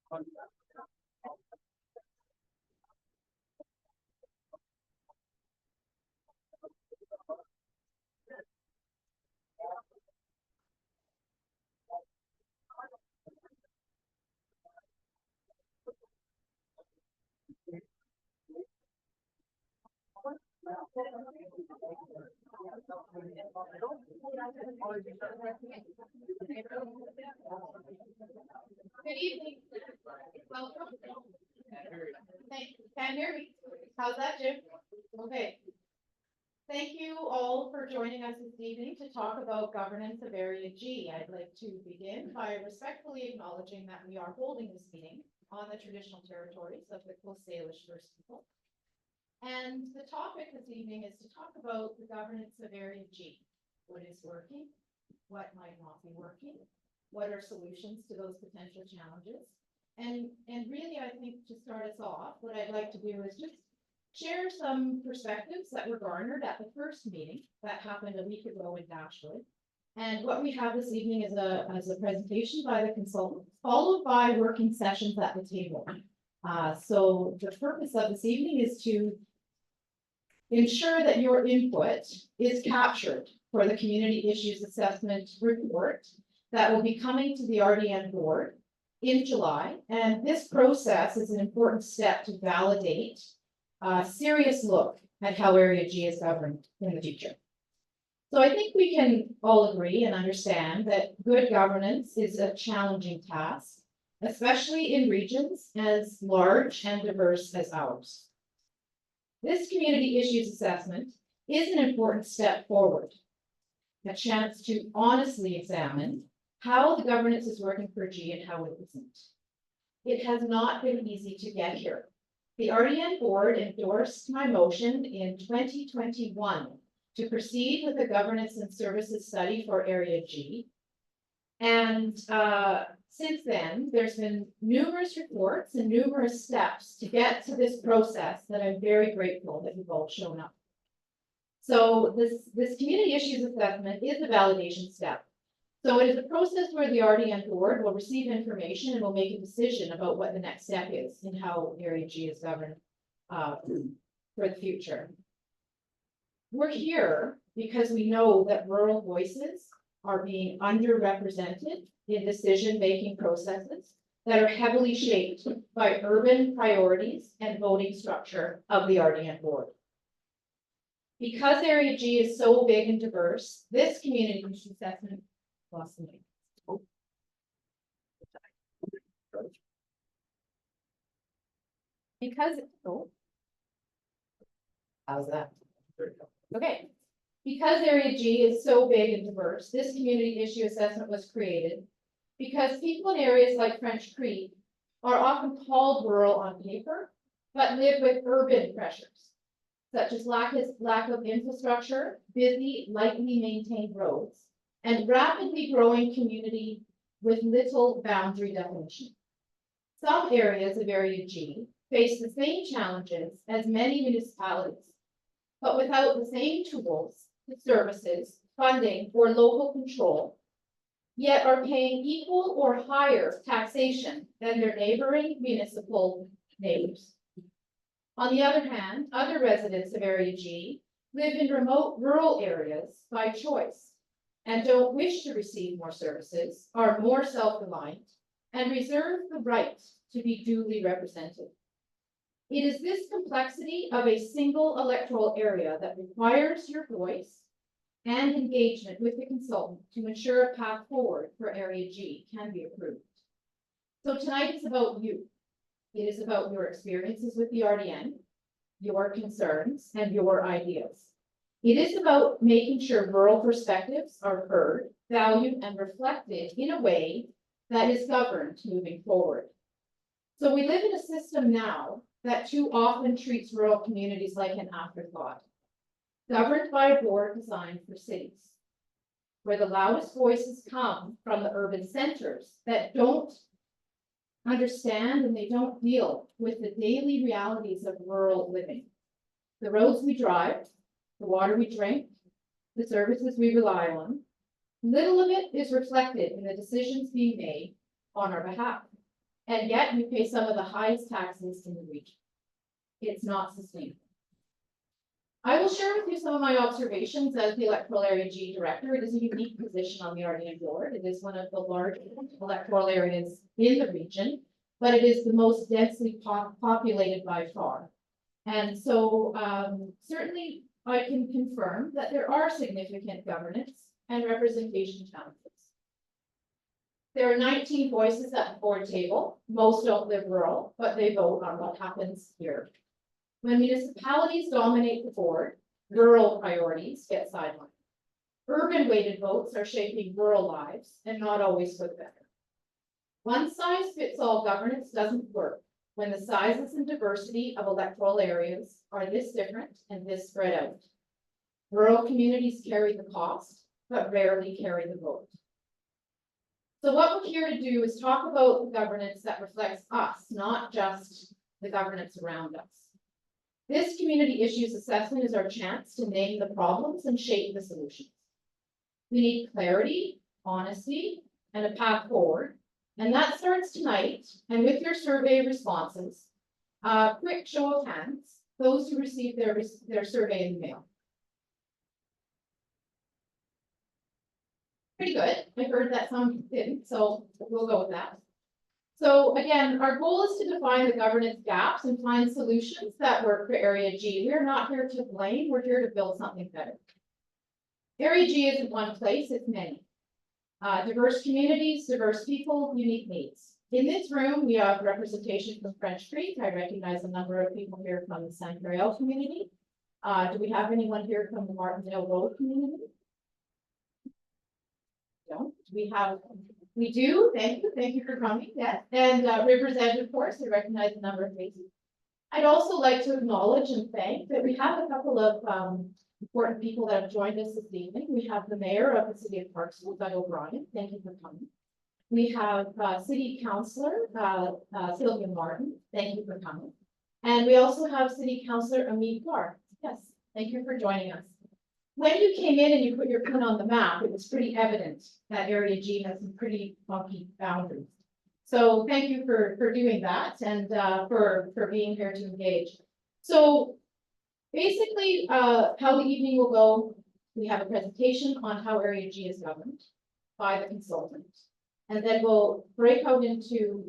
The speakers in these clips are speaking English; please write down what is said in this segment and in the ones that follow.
Good evening. Welcome. Can you hear me? How's that, Jim? Okay. Thank you all for joining us this evening to talk about governance of Area G. I'd like to begin by respectfully acknowledging that we are holding this meeting on the traditional territories of the Coast Salish First People. And the topic this evening is to talk about the governance of Area G. What is working? What might not be working? What are solutions to those potential challenges? And really, I think to start us off, what I'd like to do is just share some perspectives that were garnered at the first meeting that happened a week ago in Dashwood. And what we have this evening is a presentation by the consultant, followed by working sessions at the table. So the purpose of this evening is to ensure that your input is captured for the Community Issues Assessment report that will be coming to the RDN board in July. And this process is an important step to validate a serious look at how Area G is governed in the future. So I think we can all agree and understand that good governance is a challenging task, especially in regions as large and diverse as ours. This Community Issues Assessment is an important step forward, a chance to honestly examine how the governance is working for G and how it isn't. It has not been easy to get here. The RDN board endorsed my motion in 2021 to proceed with the governance and services study for Area G. And since then, there's been numerous reports and numerous steps to get to this process that I'm very grateful that you've all shown up. So this Community Issues Assessment is a validation step. So it is a process where the RDN board will receive information and will make a decision about what the next step is in how Area G is governed for the future. We're here because we know that rural voices are being underrepresented in decision-making processes that are heavily shaped by urban priorities and voting structure of the RDN board. Because Area G is so big and diverse, this community assessment lost me. How's that? Okay. Because Area G is so big and diverse, this community issue assessment was created because people in areas like French Creek are often called rural on paper, but live with urban pressures, such as lack of infrastructure, busy, lightly maintained roads, and rapidly growing community with little boundary definition. Some areas of Area G face the same challenges as many municipalities, but without the same tools, services, funding, or local control, yet are paying equal or higher taxation than their neighboring municipal neighbors. On the other hand, other residents of Area G live in remote rural areas by choice and don't wish to receive more services, are more self-reliant, and reserve the right to be duly represented. It is this complexity of a single electoral area that requires your voice and engagement with the consultant to ensure a path forward for Area G can be approved. So tonight is about you. It is about your experiences with the RDN, your concerns, and your ideas. It is about making sure rural perspectives are heard, valued, and reflected in a way that is governed moving forward. So we live in a system now that too often treats rural communities like an afterthought, governed by a board designed for cities, where the loudest voices come from the urban centers that don't understand and they don't deal with the daily realities of rural living. The roads we drive, the water we drink, the services we rely on, little of it is reflected in the decisions being made on our behalf. and yet you pay some of the highest taxes in the region. It's not sustainable. I will share with you some of my observations as the Electoral Area G Director. It is a unique position on the Ardean Board. It is one of the largest electoral areas in the region, but it is the most densely populated by far. And so certainly I can confirm that there are significant governance and representation challenges. There are 19 voices at the board table. Most don't live rural, but they vote on what happens here. When municipalities dominate the board, rural priorities get sidelined. Urban weighted votes are shaping rural lives and not always for the better. One size fits all governance doesn't work when the sizes and diversity of electoral areas are this different and this spread out. Rural communities carry the cost, but rarely carry the vote. So what we're here to do is talk about the governance that reflects us, not just the governance around us. This community issues assessment is our chance to name the problems and shape the solutions. We need clarity, honesty, and a path forward. And that starts tonight. And with your survey responses, quick show of hands, those who received their survey in the mail. Pretty good. I heard that some didn't, so we'll go with that. So again, our goal is to define the governance gaps and find solutions that work for Area G. We're not here to blame, we're here to build something better. Area G isn't one place, it's many. Diverse communities, diverse people, unique needs. In this room, we have representation from French Creek. I recognize a number of people here from the San Rafael community. Do we have anyone here from the Martindale Road community? No, we do, thank you for coming, yes. And Riverside, of course, I recognize a number of faces. I'd also like to acknowledge and thank that we have a couple of important people that have joined us this evening. We have the mayor of the city of Parksville, Doug O'Brien, thank you for coming. We have city councillor Sylvia Martin, thank you for coming. And we also have city councillor Amit Kaur, yes, thank you for joining us. When you came in and you put your pin on the map, it was pretty evident that Area G has some pretty funky boundaries. So thank you for doing that and for being here to engage. So basically, how the evening will go, we have a presentation on how Area G is governed by the consultant. And then we'll break out into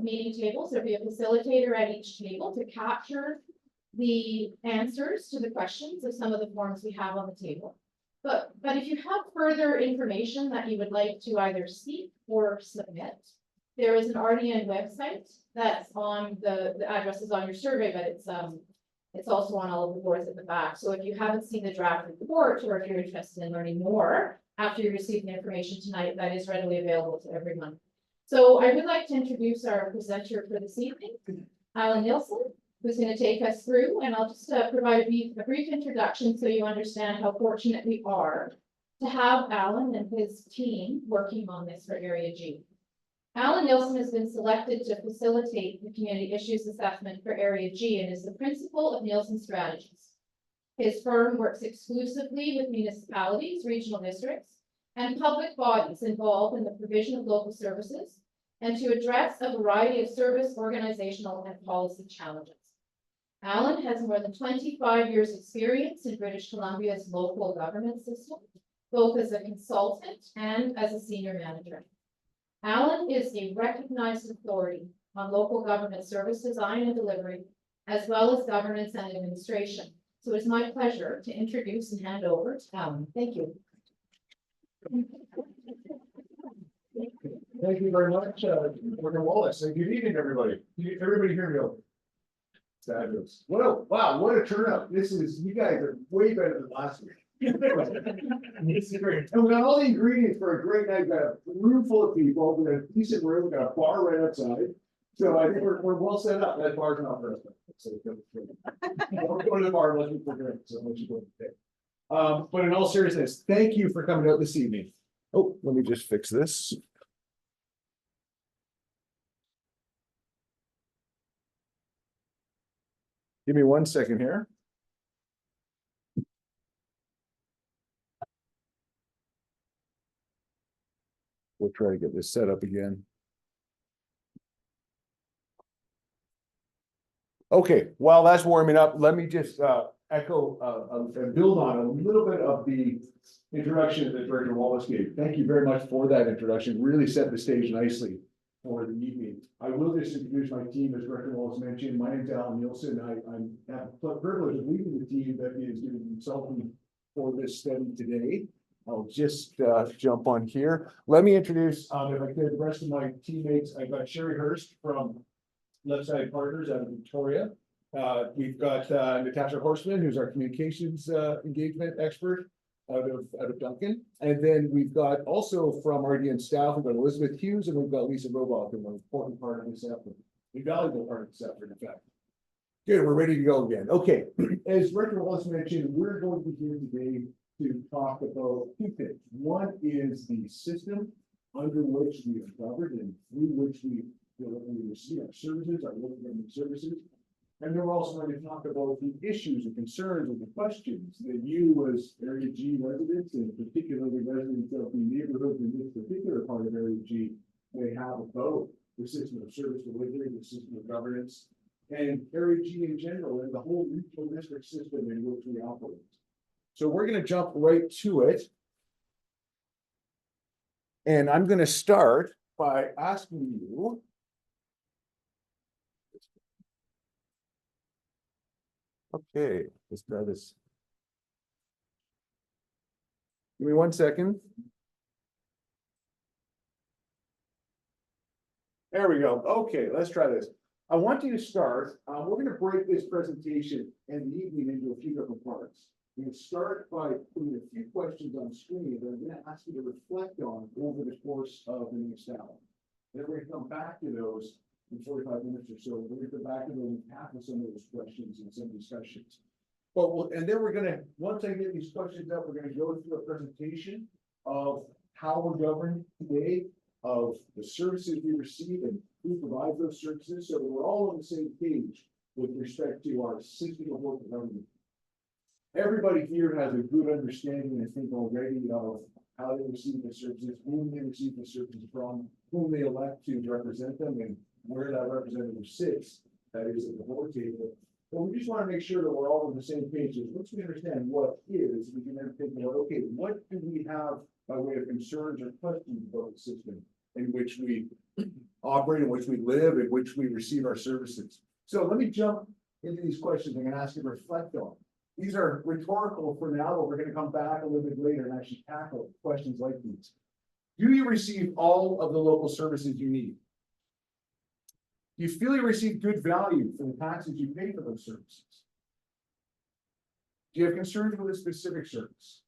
meeting tables. There'll be a facilitator at each table to capture the answers to the questions of some of the forms we have on the table. But if you have further information that you would like to either seek or submit, there is an RDN website that's on the address is on your survey, but it's also on all of the boards at the back. So if you haven't seen the draft report, or if you're interested in learning more after you receive the information tonight, that is readily available to everyone. So I would like to introduce our presenter for this evening, Alan Nielsen, who's going to take us through, and I'll just provide a brief introduction so you understand how fortunate we are to have Alan and his team working on this for Area G. Alan Nielsen has been selected to facilitate the community issues assessment for Area G and is the principal of Nielsen Strategies. His firm works exclusively with municipalities, regional districts, and public bodies involved in the provision of local services and to address a variety of service, organizational, and policy challenges. Alan has more than 25 years experience in British Columbia's local government system, both as a consultant and as a senior manager. Alan is a recognized authority on local government service design and delivery, as well as governance and administration. So it's my pleasure to introduce and hand over to Alan. Thank you. Thank you very much, Morgan Wallace, and good evening, everybody. Everybody hear me okay? Fabulous. Wow, what a turnout. You guys are way better than last week. And we got all the ingredients for a great night. We got a room full of people, we got a decent room, we got a bar right outside. So I think we're well set up. That bar's not for us. So we're going to the bar unless we forget, so much you go to. But in all seriousness, thank you for coming out this evening. Oh, let me just fix this. Give me 1 second here. We'll try to get this set up again. Okay, while that's warming up, let me just echo and build on a little bit of the introduction that Director Wallace gave. Thank you very much for that introduction. Really set the stage nicely for the evening. I will just introduce my team, as Director Wallace mentioned. My name is Alan Nielsen. I have the privilege of leading the team that is doing consulting for this study today. I'll just jump on here. Let me introduce, if I could, the rest of my teammates. I've got Sherry Hurst from Left Side Partners out of Victoria. We've got Natasha Horseman, who's our communications engagement expert out of Duncan. And then we've got also from RDN staff, we've got Elizabeth Hughes and we've got Lisa Roboff, who's an important part of this effort, a valuable part of this effort, in fact. Good, we're ready to go again. Okay, as Director Wallace mentioned, we're going to be here today to talk about two things. One is the system under which we are governed and through which we receive our services, our local government services. And then we're also going to talk about the issues and concerns and the questions that you as Area G residents, and particularly residents of the neighborhoods in this particular part of Area G, may have about the system of service delivery, the system of governance, and Area G in general, and the whole regional district system in which we operate. So we're going to jump right to it. And I'm going to start by asking you, okay, let's try this. Give me 1 second. There we go. Okay, let's try this. I want you to start. We're going to break this presentation and the evening into a few different parts. We're going to start by putting a few questions on screen that I'm going to ask you to reflect on over the course of the next hour. Then we're going to come back to those in 45 minutes or so. We're going to come back to them and tackle some of those questions and some discussions. And then we're going to, once I get these questions up, we're going to go through a presentation of how we're governed today, of the services we receive and who provides those services, so that we're all on the same page with respect to our system of local government. Everybody here has a good understanding, I think, already of how they receive the services, whom they receive the services from, whom they elect to represent them, and where that representative sits, that is at the board table. But we just want to make sure that we're all on the same page. Once we understand what is, we can then think about, okay, what do we have by way of concerns or questions about the system in which we operate, in which we live, in which we receive our services. So let me jump into these questions. I'm going to ask you to reflect on. These are rhetorical for now, but we're going to come back a little bit later and actually tackle questions like these. Do you receive all of the local services you need? Do you feel you receive good value for the taxes you pay for those services? Do you have concerns with a specific service?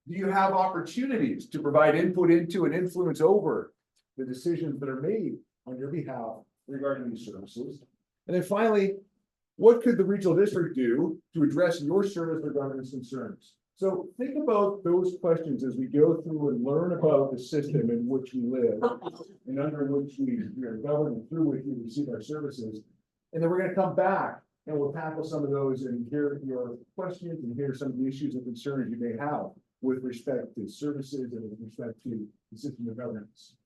Do you have opportunities to provide input into and influence over the decisions that are made on your behalf regarding these services? And then finally, what could the regional district do to address your service or governance concerns? So think about those questions as we go through and learn about the system in which we live and under which we are governed and through which we receive our services. And then we're going to come back and we'll tackle some of those and hear your questions and hear some of the issues and concerns you may have with respect to services and with respect to the system of governance.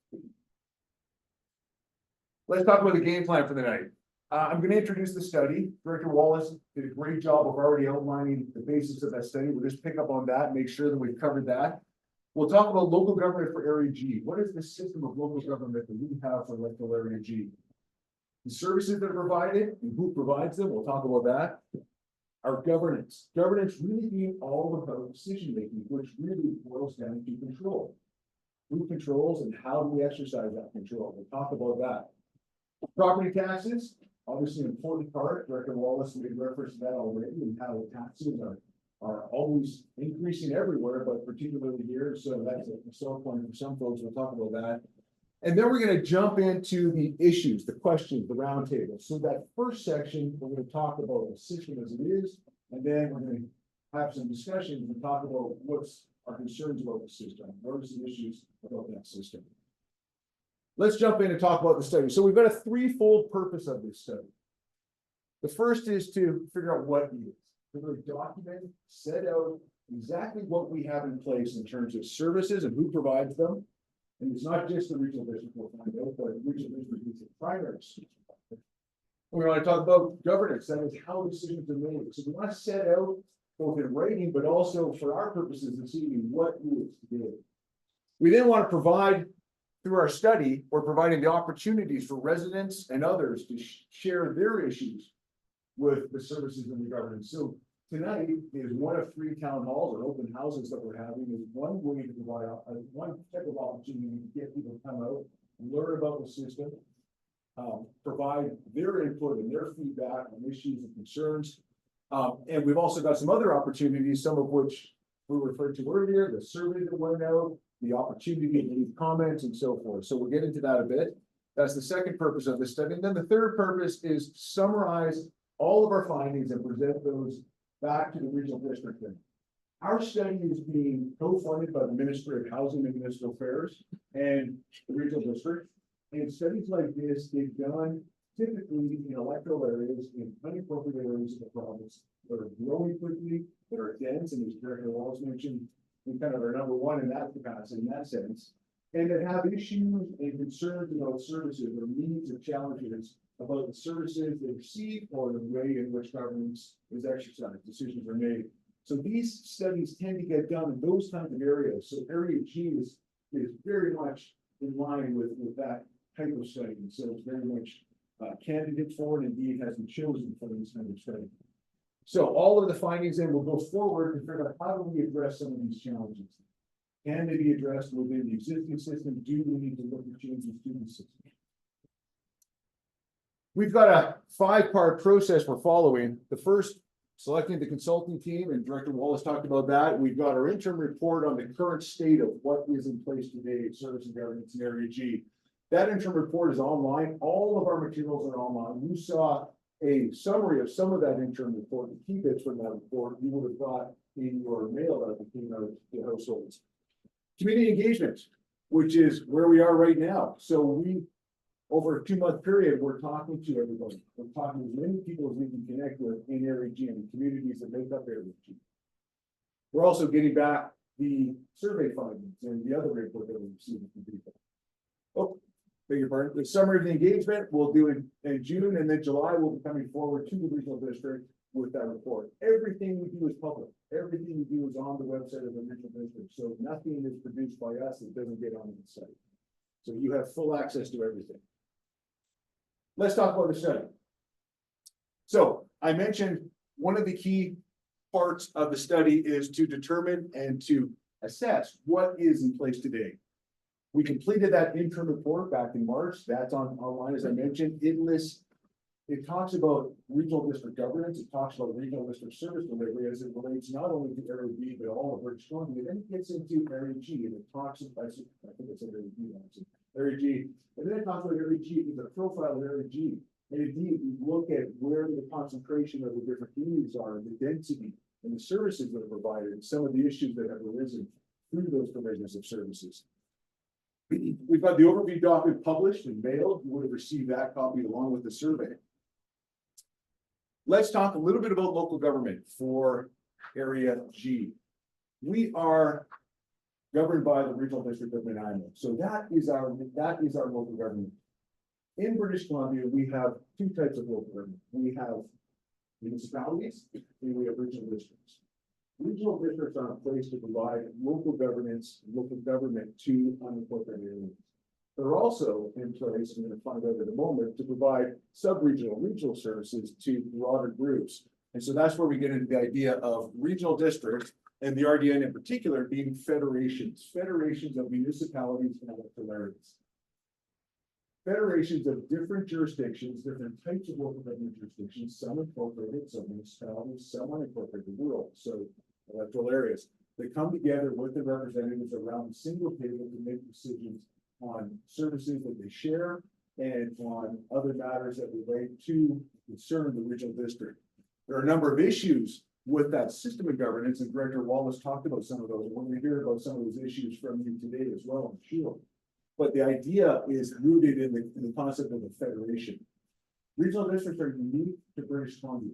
Let's talk about the game plan for the night. I'm going to introduce the study. Director Wallace did a great job of already outlining the basis of that study. We'll just pick up on that and make sure that we've covered that. We'll talk about local government for Area G. What is the system of local government that we have for Electoral Area G? The services that are provided and who provides them, we'll talk about that. Our governance. Governance really being all about decision making, which really boils down to control. Who controls and how do we exercise that control? We'll talk about that. Property taxes, obviously an important part. Director Wallace made reference to that already, and how taxes are always increasing everywhere, but particularly here. So that's a sore point for some folks. We'll talk about that. And then we're going to jump into the issues, the questions, the roundtable. So that first section, we're going to talk about the system as it is, and then we're going to have some discussions and talk about what's our concerns about the system. What are some issues about that system? Let's jump in and talk about the study. So we've got a threefold purpose of this study. The first is to figure out what it is. We're going to document, set out exactly what we have in place in terms of services and who provides them. And it's not just the regional district we'll find out, but the regional district is the primary source. We want to talk about governance, that is how decisions are made. So we want to set out both in writing, but also for our purposes this evening, what is to do. We then want to provide, through our study, we're providing the opportunities for residents and others to share their issues with the services and the governance. So tonight is one of 3 town halls or open houses that we're having, is one way to provide one type of opportunity to get people to come out, learn about the system, provide their input and their feedback on issues and concerns. And we've also got some other opportunities, some of which we referred to earlier, the survey that went out, the opportunity to leave comments and so forth. So we'll get into that a bit. That's the second purpose of this study. And then the third purpose is summarize all of our findings and present those back to the regional district. Our study is being co-funded by the Ministry of Housing and Municipal Affairs and the regional district. And studies like this, they've done typically in electoral areas, in unincorporated areas of the province that are growing quickly, that are dense, and as Director Wallace mentioned, we kind of are number one in that capacity, in that sense, and that have issues and concerns about services or needs or challenges about the services they receive or the way in which governance is exercised, decisions are made. So these studies tend to get done in those kinds of areas. So Area G is very much in line with that type of study. So it's very much candidate for and indeed has been chosen for this kind of study. So all of the findings then will go forward and figure out how do we address some of these challenges. Can they be addressed within the existing system? Do we need to look at changes to the system? We've got a 5-part process we're following. The first, selecting the consulting team, and Director Wallace talked about that. We've got our interim report on the current state of what is in place today in service and governance in Area G. That interim report is online. All of our materials are online. You saw a summary of some of that interim report, the key bits from that report you would have got in your mail that came out to households. Community engagement, which is where we are right now. So we, over a 2-month period, we're talking to everybody. We're talking to as many people as we can connect with in Area G and the communities that make up Area G. We're also getting back the survey findings and the other report that we received from people. Oh, beg your pardon. The summary of the engagement we'll do in June, and then July we'll be coming forward to the regional district with that report. Everything we do is public. Everything we do is on the website of the regional district. So nothing is produced by us that doesn't get on the site. So you have full access to everything. Let's talk about the study. So I mentioned one of the key parts of the study is to determine and to assess what is in place today. We completed that interim report back in March. That's online, as I mentioned. It talks about regional district governance. It talks about regional district service delivery as it relates not only to Area B, but all of British Columbia. Then it gets into Area G, and it talks about, I think it's Area G, Area G. And then it talks about Area G is a profile of Area G. And indeed, we look at where the concentration of the different communities are, and the density, and the services that are provided, and some of the issues that have arisen through those provisions of services. We've got the overview document published and mailed. You would have received that copy along with the survey. Let's talk a little bit about local government for Area G. We are governed by the regional district of Nanaimo. So that is our local government. In British Columbia, we have 2 types of local government. We have municipalities and we have regional districts. Regional districts are in place to provide local governance, local government to unincorporated areas. They're also in place, I'm going to find out in a moment, to provide sub-regional, regional services to broader groups. And so that's where we get into the idea of regional districts, and the RDN in particular being federations of municipalities and electoral areas. Federations of different jurisdictions, different types of local government jurisdictions, some incorporated, some municipalities, some unincorporated rural, so electoral areas. They come together with the representatives around a single table to make decisions on services that they share and on other matters that relate to concern the regional district. There are a number of issues with that system of governance, and Director Wallace talked about some of those. We're going to hear about some of those issues from you today as well, I'm sure. But the idea is rooted in the concept of a federation. Regional districts are unique to British Columbia.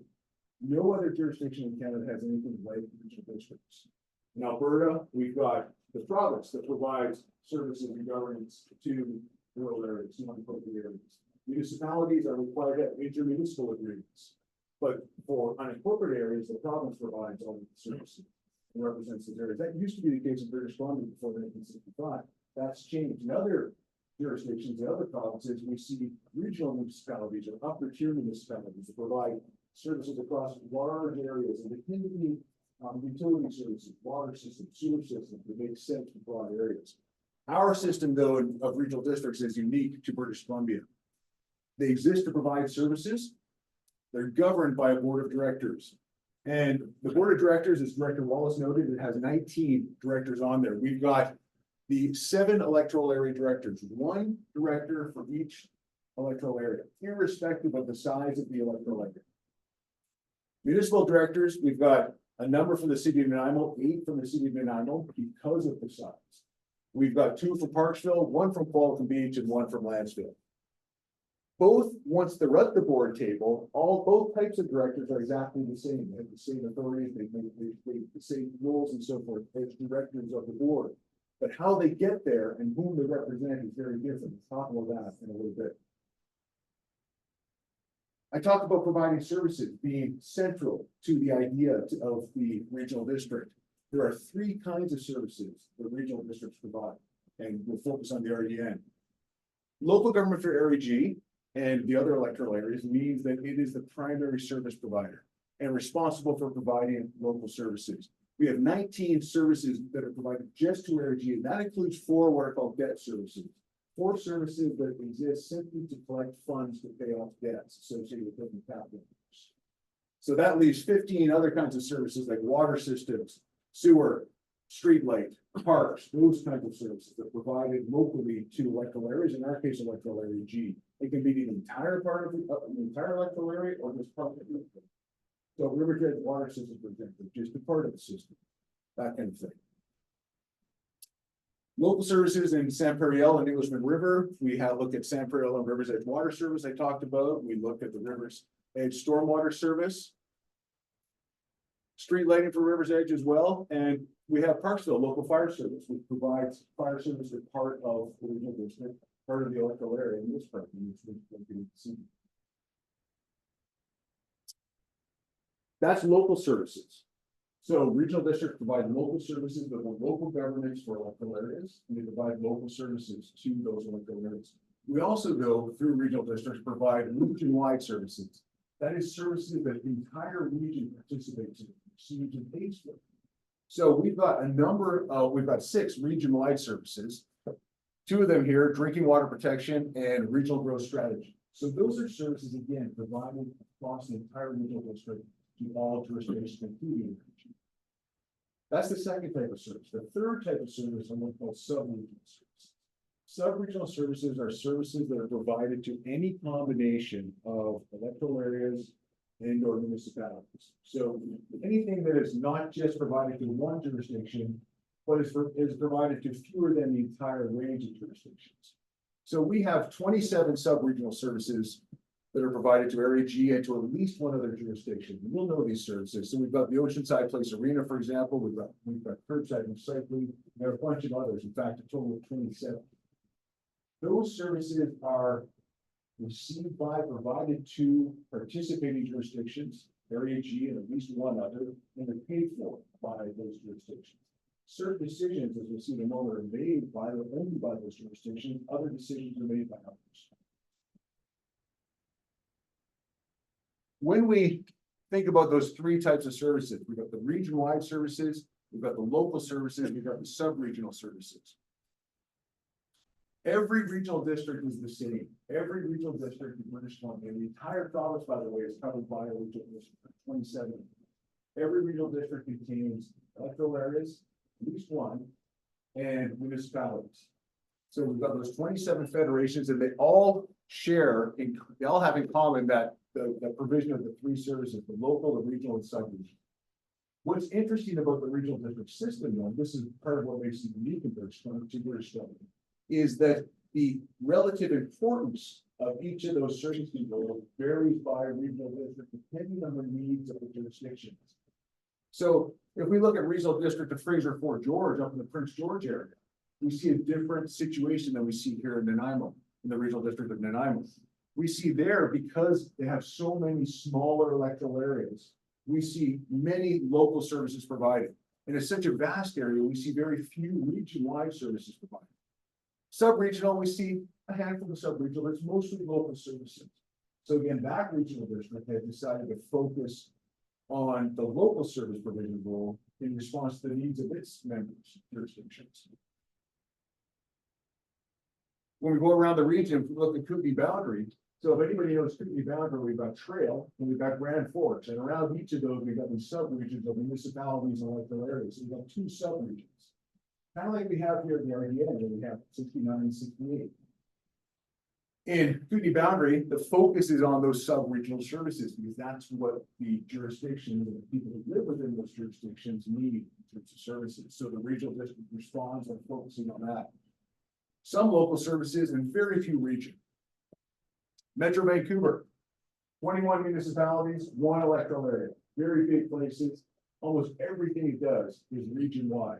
No other jurisdiction in Canada has anything like regional districts. In Alberta, we've got the province that provides services and governance to rural areas, unincorporated areas. Municipalities are required to have intermunicipal agreements. But for unincorporated areas, the province provides all the services and represents those areas. That used to be the case in British Columbia before 1965. That's changed. In other jurisdictions, in other provinces, we see regional municipalities or upper tier municipalities that provide services across large areas, and they tend to be utility services, water systems, sewer systems that make sense for broad areas. Our system, though, of regional districts is unique to British Columbia. They exist to provide services. They're governed by a board of directors. And the board of directors, as Director Wallace noted, it has 19 directors on there. We've got the 7 electoral area directors, 1 director for each electoral area, irrespective of the size of the electoral area. Municipal directors, we've got a number for the city of Nanaimo, 8 from the city of Nanaimo because of the size. We've got 2 from Parksville, 1 from Qualicum Beach, and 1 from Lansville. Both, once they're at the board table, both types of directors are exactly the same. They have the same authorities, they the same rules and so forth as directors of the board. But how they get there and whom they represent is very different. We'll talk about that in a little bit. I talked about providing services being central to the idea of the regional district. There are 3 kinds of services that regional districts provide, and we'll focus on the RDN. Local government for REG and the other electoral areas means that it is the primary service provider and responsible for providing local services. We have 19 services that are provided just to REG, and that includes 4 what are called debt services. 4 services that exist simply to collect funds to pay off debts associated with different capital. So that leaves 15 other kinds of services like water systems, sewer, street light, parks, those kinds of services that are provided locally to electoral areas, in our case, electoral area G. It can be the entire part of the entire electoral area or just part of it. So Riverhead water system, for example, just a part of the system, that kind of thing. Local services in San Periel and Englishman River. We have looked at San Periel and Rivers Edge Water Service I talked about. We looked at the Rivers Edge Stormwater Service. Street lighting for Rivers Edge as well. And we have Parksville Local Fire Service, which provides fire service as part of the regional district, part of the electoral area in this part. That's local services. So regional districts provide local services that are local governments for electoral areas, and they provide local services to those electoral areas. We also go through regional districts provide region-wide services. That is services that the entire region participates in, receives and pays for. So we've got a number of, we've got 6 region-wide services. 2 of them here, drinking water protection and regional growth strategy. So those are services, again, provided across the entire regional district to all jurisdictions, including the region. That's the second type of service. The third type of service are what's called sub-regional services. Sub-regional services are services that are provided to any combination of electoral areas and or municipalities. So anything that is not just provided to one jurisdiction, but is provided to fewer than the entire range of jurisdictions. So we have 27 sub-regional services that are provided to REG and to at least one other jurisdiction. We'll know these services. So we've got the Oceanside Place Arena, for example. We've got curbside recycling. There are a bunch of others. In fact, a total of 27. Those services are received by, provided to participating jurisdictions, REG and at least one other, and they're paid for by those jurisdictions. Certain decisions, as we'll see in a moment, are made only by those jurisdictions. Other decisions are made by others. When we think about those 3 types of services, we've got the region-wide services, we've got the local services, we've got the sub-regional services. Every regional district is the same. Every regional district in British Columbia, the entire province, by the way, is covered by a regional district, 27. Every regional district contains electoral areas, at least one, and municipalities. So we've got those 27 federations, and they all have in common that the provision of the 3 services, the local, the regional, and sub-regional. What's interesting about the regional district system, though, this is part of what makes it unique in British Columbia, is that the relative importance of each of those services varies by regional district depending on the needs of the jurisdictions. So if we look at regional district of Fraser Fort George up in the Prince George area, we see a different situation than we see here in Nanaimo, in the regional district of Nanaimo. We see there, because they have so many smaller electoral areas, we see many local services provided. And it's such a vast area, we see very few region-wide services provided. Sub-regional, we see a handful of sub-regional, it's mostly local services. So again, that regional district has decided to focus on the local service provision role in response to the needs of its members, jurisdictions. When we go around the region, we look at Kootenai boundary. So if anybody knows Kootenai boundary, we've got Trail and we've got Grand Forks, and around each of those, we've got these sub-regions of municipalities and electoral areas. So we've got two sub-regions. Kind of like we have here in the RDN, where we have 69 and 68. In Kootenai boundary, the focus is on those sub-regional services, because that's what the jurisdictions and the people who live within those jurisdictions need in terms of services. So the regional district responds on focusing on that. Some local services and very few region. Metro Vancouver, 21 municipalities, one electoral area, very big places. Almost everything it does is region-wide.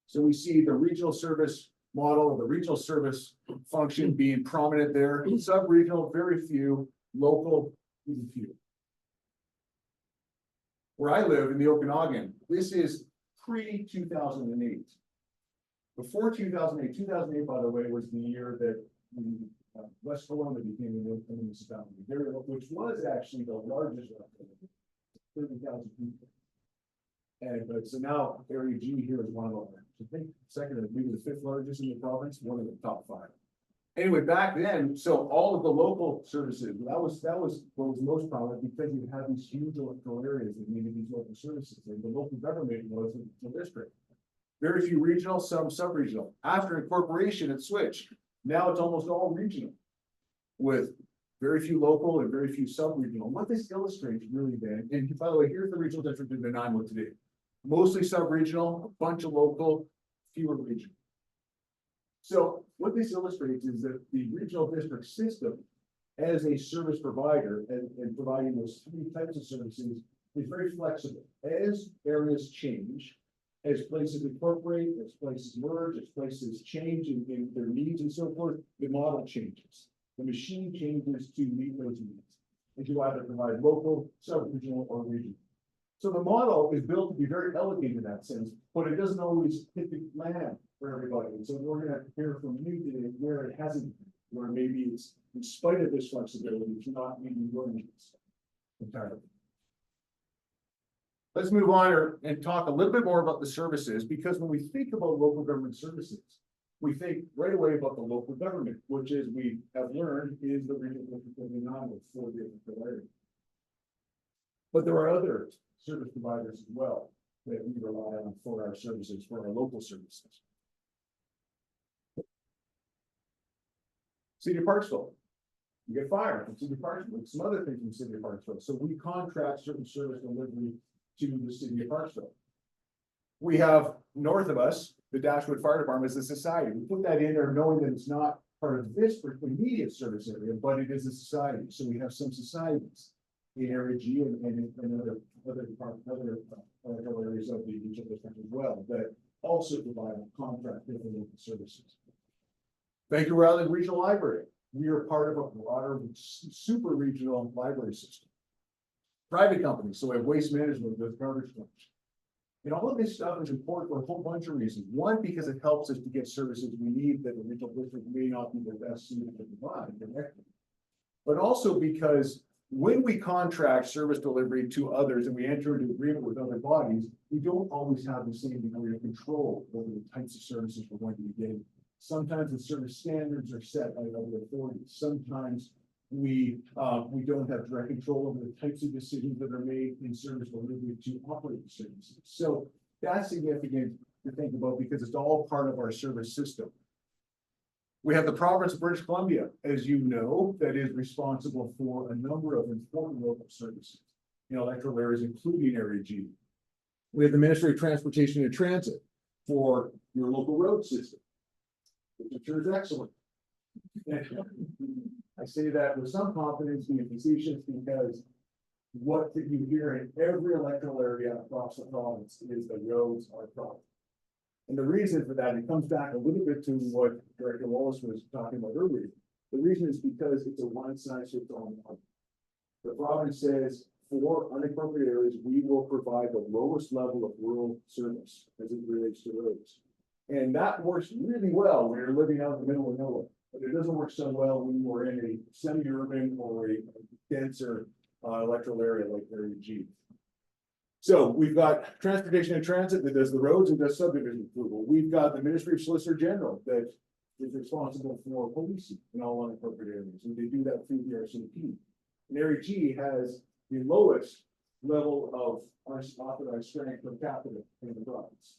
So we see the regional service model, the regional service function being prominent there. Sub-regional, very few. Local, even few. Where I live in the Okanagan, this is pre-2008. Before 2008, by the way, was the year that West Kelowna became a municipality, which was actually the largest, 30,000 people. And but so now Area G here is one of them. I think second or maybe the fifth largest in the province, one of the top 5. Anyway, back then, so all of the local services, that was what was most prominent, because you had these huge electoral areas that needed these local services, and the local government was the district. Very few regional, some sub-regional. After incorporation, it switched. Now it's almost all regional, with very few local and very few sub-regional. What this illustrates really then, and by the way, here's the regional district in Nanaimo today. Mostly sub-regional, a bunch of local, fewer regional. So what this illustrates is that the regional district system as a service provider and providing those 3 types of services is very flexible. As areas change, as places incorporate, as places merge, as places change in their needs and so forth, the model changes. The machine changes to meet those needs. And you either provide local, sub-regional, or regional. So the model is built to be very elegant in that sense, but it doesn't always hit the land for everybody. And so we're going to hear from you today where it hasn't, where maybe it's, in spite of this flexibility, it's not meeting your needs entirely. Let's move on and talk a little bit more about the services, because when we think about local government services, we think right away about the local government, which, as we have learned, is the regional district of Nanaimo for the area. But there are other service providers as well that we rely on for our services, for our local services. City of Parksville, you get fire from City of Parksville, some other things from City of Parksville. So we contract certain service delivery to the City of Parksville. We have north of us, the Dashwood Fire Department as a society. We put that in there knowing that it's not part of this immediate service area, but it is a society. So we have some societies in Area G and other areas of the regional district as well that also provide contract different local services. Vancouver Island Regional Library. We are part of a broader super regional library system. Private companies, so we have Waste Management with garbage collection. And all of this stuff is important for a whole bunch of reasons. One, because it helps us to get services we need that the regional district may not be the best suited to provide directly. But also because when we contract service delivery to others and we enter into agreement with other bodies, we don't always have the same degree of control over the types of services we're going to be getting. Sometimes the service standards are set by other authorities. Sometimes we don't have direct control over the types of decisions that are made in service delivery to operate the services. So that's significant to think about because it's all part of our service system. We have the province of British Columbia, as you know, that is responsible for a number of important local services in electoral areas, including Area G. We have the Ministry of Transportation and Transit for your local road system, which I'm sure is excellent. I say that with some confidence, being facetious, because what you hear in every electoral area across the province is the roads are a problem. And the reason for that, it comes back a little bit to what Director Wallace was talking about earlier. The reason is because it's a one size fits all model. The province says for unincorporated areas, we will provide the lowest level of rural service as it relates to roads. And that works really well when you're living out in the middle of nowhere, but it doesn't work so well when you're in a semi-urban or a denser electoral area like Area G. So we've got transportation and transit that does the roads and does subdivision approval. We've got the Ministry of Solicitor General that is responsible for policing in all unincorporated areas, and they do that through the RCP. And Area G has the lowest level of authorized strength per capita in the province.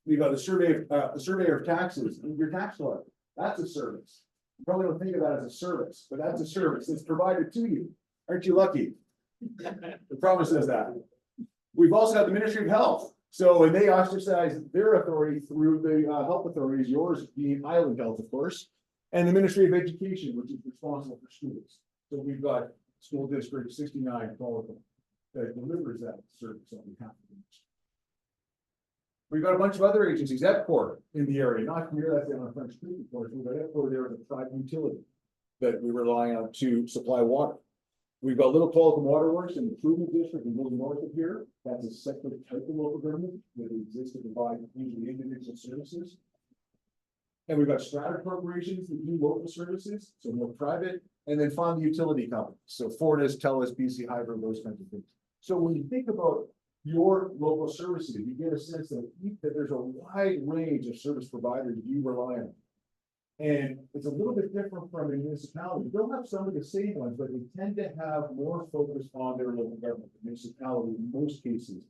We've got the surveyor of taxes, and your tax collector. That's a service. You probably don't think of that as a service, but that's a service that's provided to you. Aren't you lucky? The province says that. We've also got the Ministry of Health. So, and they exercise their authority through the health authorities, yours being Island Health, of course, and the Ministry of Education, which is responsible for schools. So we've got School District 69 Qualicum that delivers that service on behalf of the ministry. We've got a bunch of other agencies, EPCOR in the area, not here, that's on French Creek, of course. We've got EPCOR there as a private utility that we rely on to supply water. We've got Little Qualicum Waterworks in the Improvement District in little north of here. That's a separate type of local government that exists to provide usually individual services. And we've got strata corporations that do local services, so more private, and then fund utility companies. So Fortis, TELUS, BC Hydro, those kinds of things. So when you think about your local services, you get a sense that there's a wide range of service providers you rely on. And it's a little bit different from a municipality. They'll have some of the same ones, but they tend to have more focus on their local government. The municipality, in most cases,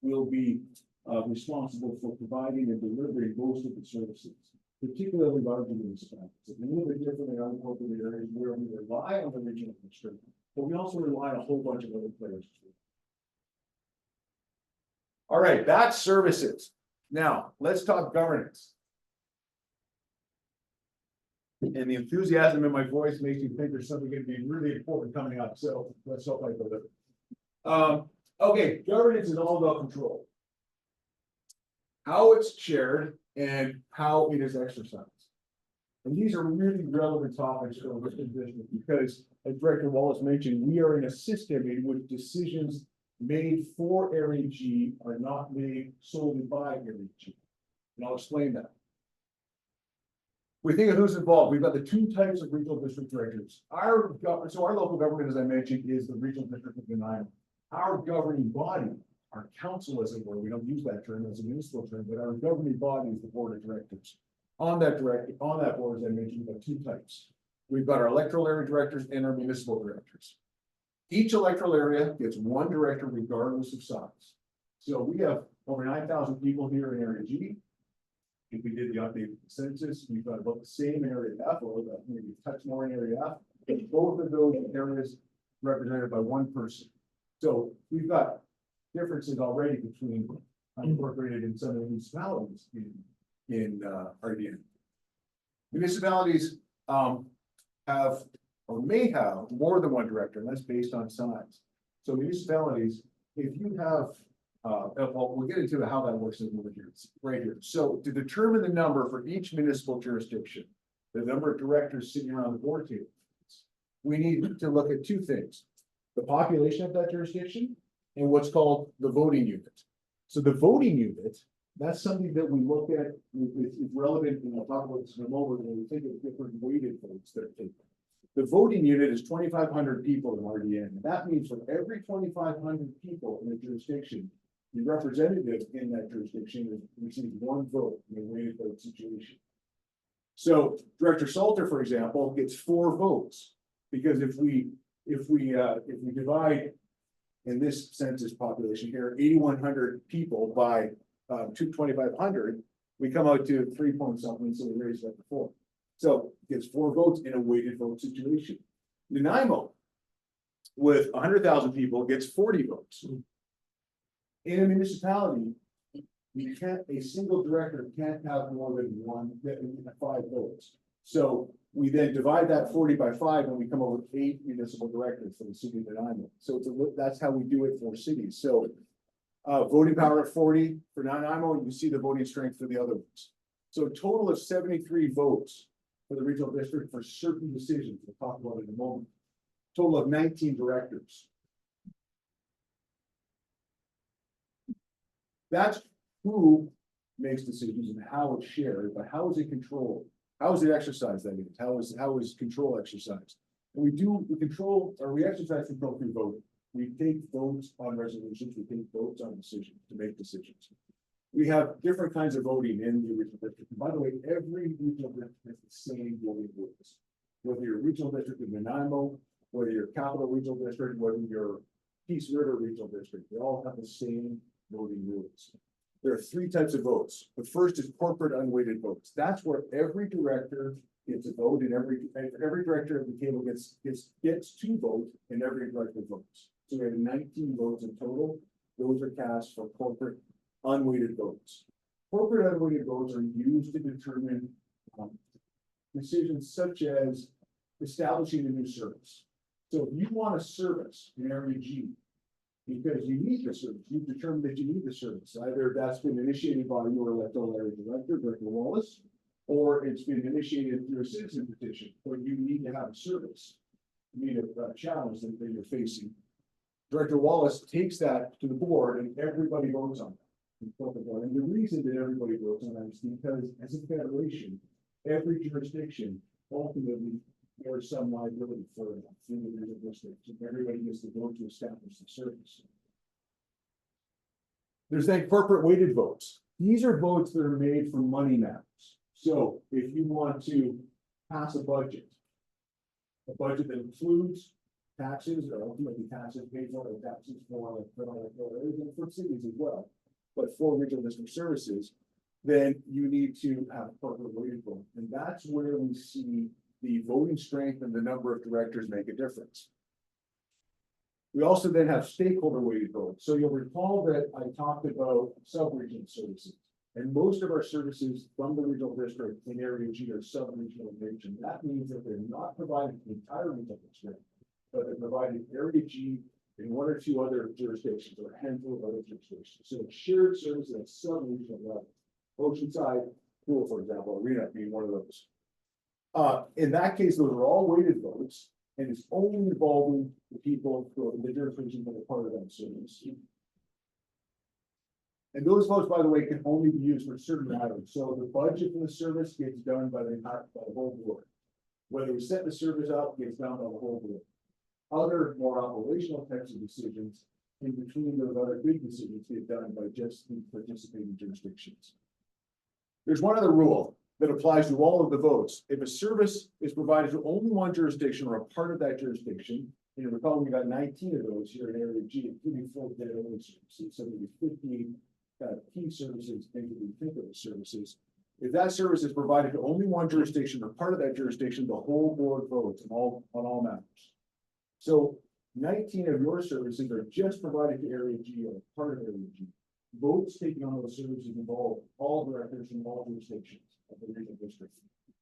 will be responsible for providing and delivering most of the services, particularly larger municipalities. It's a little bit different in unincorporated areas where we rely on the regional administration, but we also rely on a whole bunch of other players. All right, that's services. Now, let's talk governance. And the enthusiasm in my voice makes you think there's something going to be really important coming up. So let's hope I deliver. Okay, governance is all about control. How it's shared and how it is exercised. And these are really relevant topics for this position because, as Director Wallace mentioned, we are in a system in which decisions made for Area G are not made solely by Area G. And I'll explain that. We think of who's involved. We've got the two types of regional district directors. Our local government, as I mentioned, is the regional district of Nanaimo. Our governing body, our council, as it were, we don't use that term as a municipal term, but our governing body is the board of directors. On that board, as I mentioned, we've got two types. We've got our electoral area directors and our municipal directors. Each electoral area gets one director regardless of size. So we have over 9,000 people here in Area G. If we did the updated census, we've got about the same in Area F, or maybe a touch more in Area F. But both of those areas represented by one person. So we've got differences already between unincorporated and some of the municipalities in RDN. Municipalities have or may have more than one director, and that's based on size. So municipalities, if you have well, we'll get into how that works in a little bit right here. So to determine the number for each municipal jurisdiction, the number of directors sitting around the board table, we need to look at two things: the population of that jurisdiction and what's called the voting unit. So the voting unit, that's something that we look at, it's relevant, and we'll talk about this in a moment when we think of different weighted votes that are taken. The voting unit is 2,500 people in RDN. That means for every 2,500 people in a jurisdiction, the representative in that jurisdiction receives one vote in a weighted vote situation. So Director Salter, for example, gets 4 votes because if we divide in this census population here 8,100 people by 2,500, we come out to 3 point something. So we raise that to 4. So gets 4 votes in a weighted vote situation. Nanaimo, with 100,000 people, gets 40 votes. In a municipality, a single director can't have more than 5 votes. So we then divide that 40 by 5 and we come up with 8 municipal directors for the city of Nanaimo. So that's how we do it for cities. So voting power of 40 for Nanaimo, and you see the voting strength for the other ones. So a total of 73 votes for the regional district for certain decisions. We'll talk about it in a moment. Total of 19 directors. That's who makes decisions and how it's shared, but how is it controlled? How is it exercised, that is? How is control exercised? And we exercise control through voting. We take votes on resolutions, we take votes on decisions to make decisions. We have different kinds of voting in the regional district. And by the way, every regional district has the same voting rules. Whether you're a regional district in Nanaimo, whether you're Capital Regional District, whether you're Peace River Regional District, they all have the same voting rules. There are three types of votes. The first is corporate unweighted votes. That's where every director gets a vote and every director at the table gets to vote and every director votes. So we have 19 votes in total. Those are cast for corporate unweighted votes. Corporate unweighted votes are used to determine decisions such as establishing a new service. So if you want a service in Area G, because you need the service, you've determined that you need the service. Either that's been initiated by your electoral area director, Director Wallace, or it's been initiated through a citizen petition, or you need to have a service. You need a challenge that you're facing. Director Wallace takes that to the board and everybody votes on that. And the reason that everybody votes on that is because as a federation, every jurisdiction ultimately bears some liability for the individual districts. Everybody gets to vote to establish the service. There's then corporate weighted votes. These are votes that are made for money matters. So if you want to pass a budget that includes taxes or ultimately taxes paid for, or taxes for cities as well, but for regional district services, then you need to have corporate weighted vote. And that's where we see the voting strength and the number of directors make a difference. We also then have stakeholder weighted votes. So you'll recall that I talked about sub-regional services. And most of our services from the regional district in Area G are sub-regional in nature. That means that they're not provided to the entire regional district, but they're provided Area G in one or two other jurisdictions or a handful of other jurisdictions. So it's shared services at sub-regional level. Oceanside Pool, for example, Arena being one of those. In that case, those are all weighted votes, and it's only involving the people who are the jurisdictions that are part of that service. And those votes, by the way, can only be used for certain items. So the budget for the service gets done by the whole board. Whether we set the service up gets done by the whole board. Other more operational types of decisions in between those other big decisions get done by just the participating jurisdictions. There's one other rule that applies to all of the votes. If a service is provided to only one jurisdiction or a part of that jurisdiction, and you recall we got 19 of those here in Area G, including full dead only services, so there's 15 key services, things that we think of as services. If that service is provided to only one jurisdiction or part of that jurisdiction, the whole board votes on all matters. So 19 of your services are just provided to Area G or part of Area G. Votes taken on those services involve all directors from all jurisdictions of the regional district.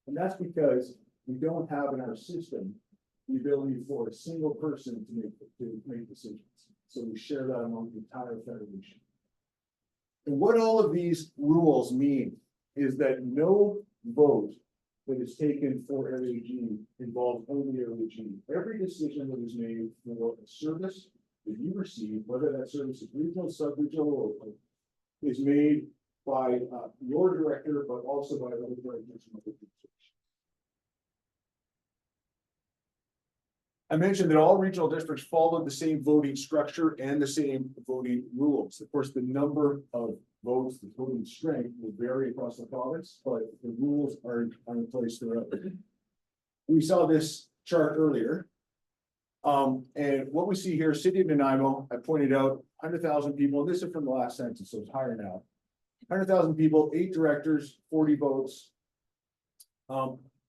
And that's because we don't have in our system the ability for a single person to make decisions. So we share that among the entire federation. And what all of these rules mean is that no vote that is taken for Area G involves only Area G. Every decision that is made for a service that you receive, whether that service is regional, sub-regional, or local, is made by your director, but also by other directors from other jurisdictions. I mentioned that all regional districts follow the same voting structure and the same voting rules. Of course, the number of votes, the voting strength will vary across the province, but the rules are in place throughout. We saw this chart earlier. And what we see here, City of Nanaimo, I pointed out 100,000 people, and this is from the last census, so it's higher now. 100,000 people, 8 directors, 40 votes.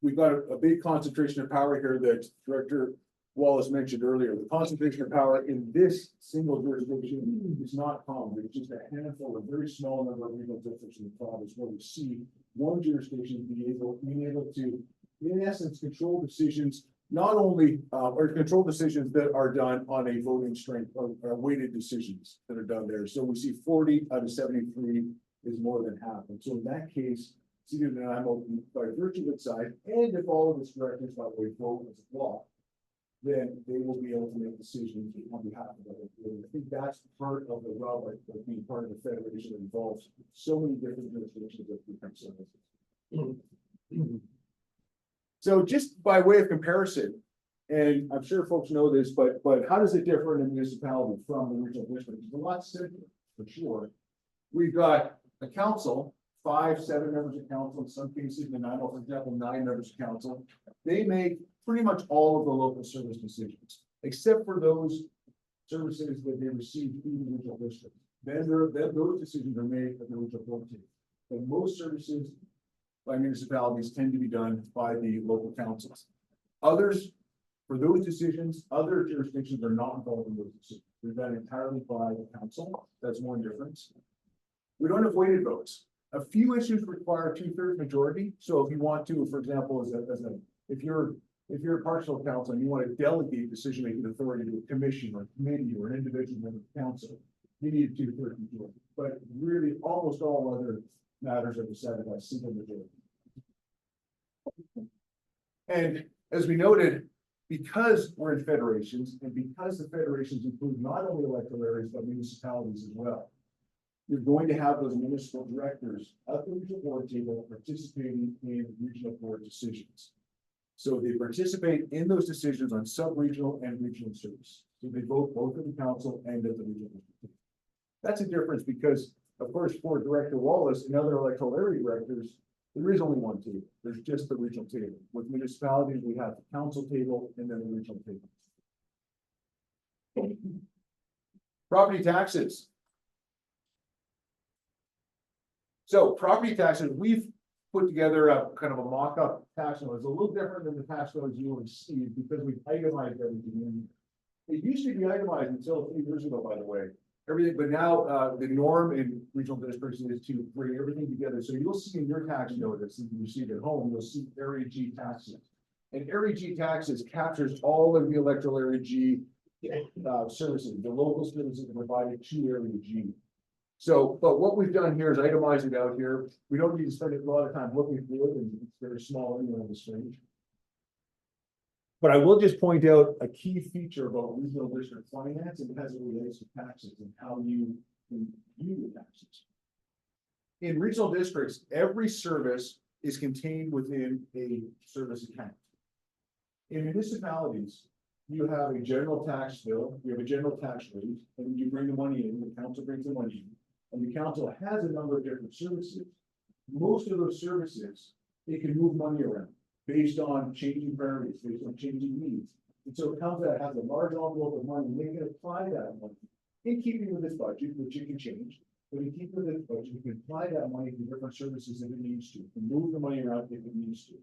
We've got a big concentration of power here that Director Wallace mentioned earlier. The concentration of power in this single jurisdiction is not common. It's just a handful, a very small number of regional districts in the province where we see one jurisdiction being able to, in essence, control decisions, not only or control decisions that are done on a voting strength or weighted decisions that are done there. So we see 40 out of 73 is more than half. And so in that case, Stephen and I will, by virtue of the side, and if all of its directors, by the way, vote as a block, then they will be able to make decisions on behalf of other people. I think that's part of the rub of being part of the federation that involves so many different jurisdictions that become services. So just by way of comparison, and I'm sure folks know this, but how does it differ in a municipality from the regional district? It's a lot simpler, for sure. We've got a council, 5, 7 members of council, in some cases, and I know, for example, 9 members of council. They make pretty much all of the local service decisions, except for those services that they receive through the regional district. Then those decisions are made at the regional board table. But most services by municipalities tend to be done by the local councils. Others, for those decisions, other jurisdictions are not involved in those decisions. They're done entirely by the council. That's one difference. We don't have weighted votes. A few issues require 2/3 majority. So if you want to, for example, if you're a partial council and you want to delegate decision-making authority to a commission or a committee or an individual member of council, you need a 2/3 majority. But really, almost all other matters are decided by simple majority. And as we noted, because we're in federations and because the federations include not only electoral areas, but municipalities as well, you're going to have those municipal directors at the regional board table participating in regional board decisions. So they participate in those decisions on sub-regional and regional service. So they vote both at the council and at the regional board. That's a difference because, of course, for Director Wallace and other electoral area directors, there is only one table. There's just the regional table. With municipalities, we have the council table and then the regional table. Property taxes. So property taxes, we've put together a kind of a mock-up tax note. It's a little different than the tax notes you would see because we've itemized everything in. It used to be itemized until a few years ago, by the way. Everything, but now the norm in regional districts is to bring everything together. So you'll see in your tax notice that you receive at home, you'll see Area G taxes. And Area G taxes captures all of the electoral Area G services, the local services provided to Area G. So, but what we've done here is itemize it out here. We don't need to spend a lot of time looking through it, and it's very small anyway on the screen. But I will just point out a key feature about regional district finance and as it relates to taxes and how you can view the taxes. In regional districts, every service is contained within a service account. In municipalities, you have a general tax bill, you have a general tax rate, and you bring the money in, the council brings the money in, and the council has a number of different services. Most of those services, they can move money around based on changing priorities, based on changing needs. And so the council that has a large envelope of money, they can apply that money in keeping with this budget, which you can change. But in keeping with this budget, you can apply that money to different services if it needs to, and move the money around if it needs to.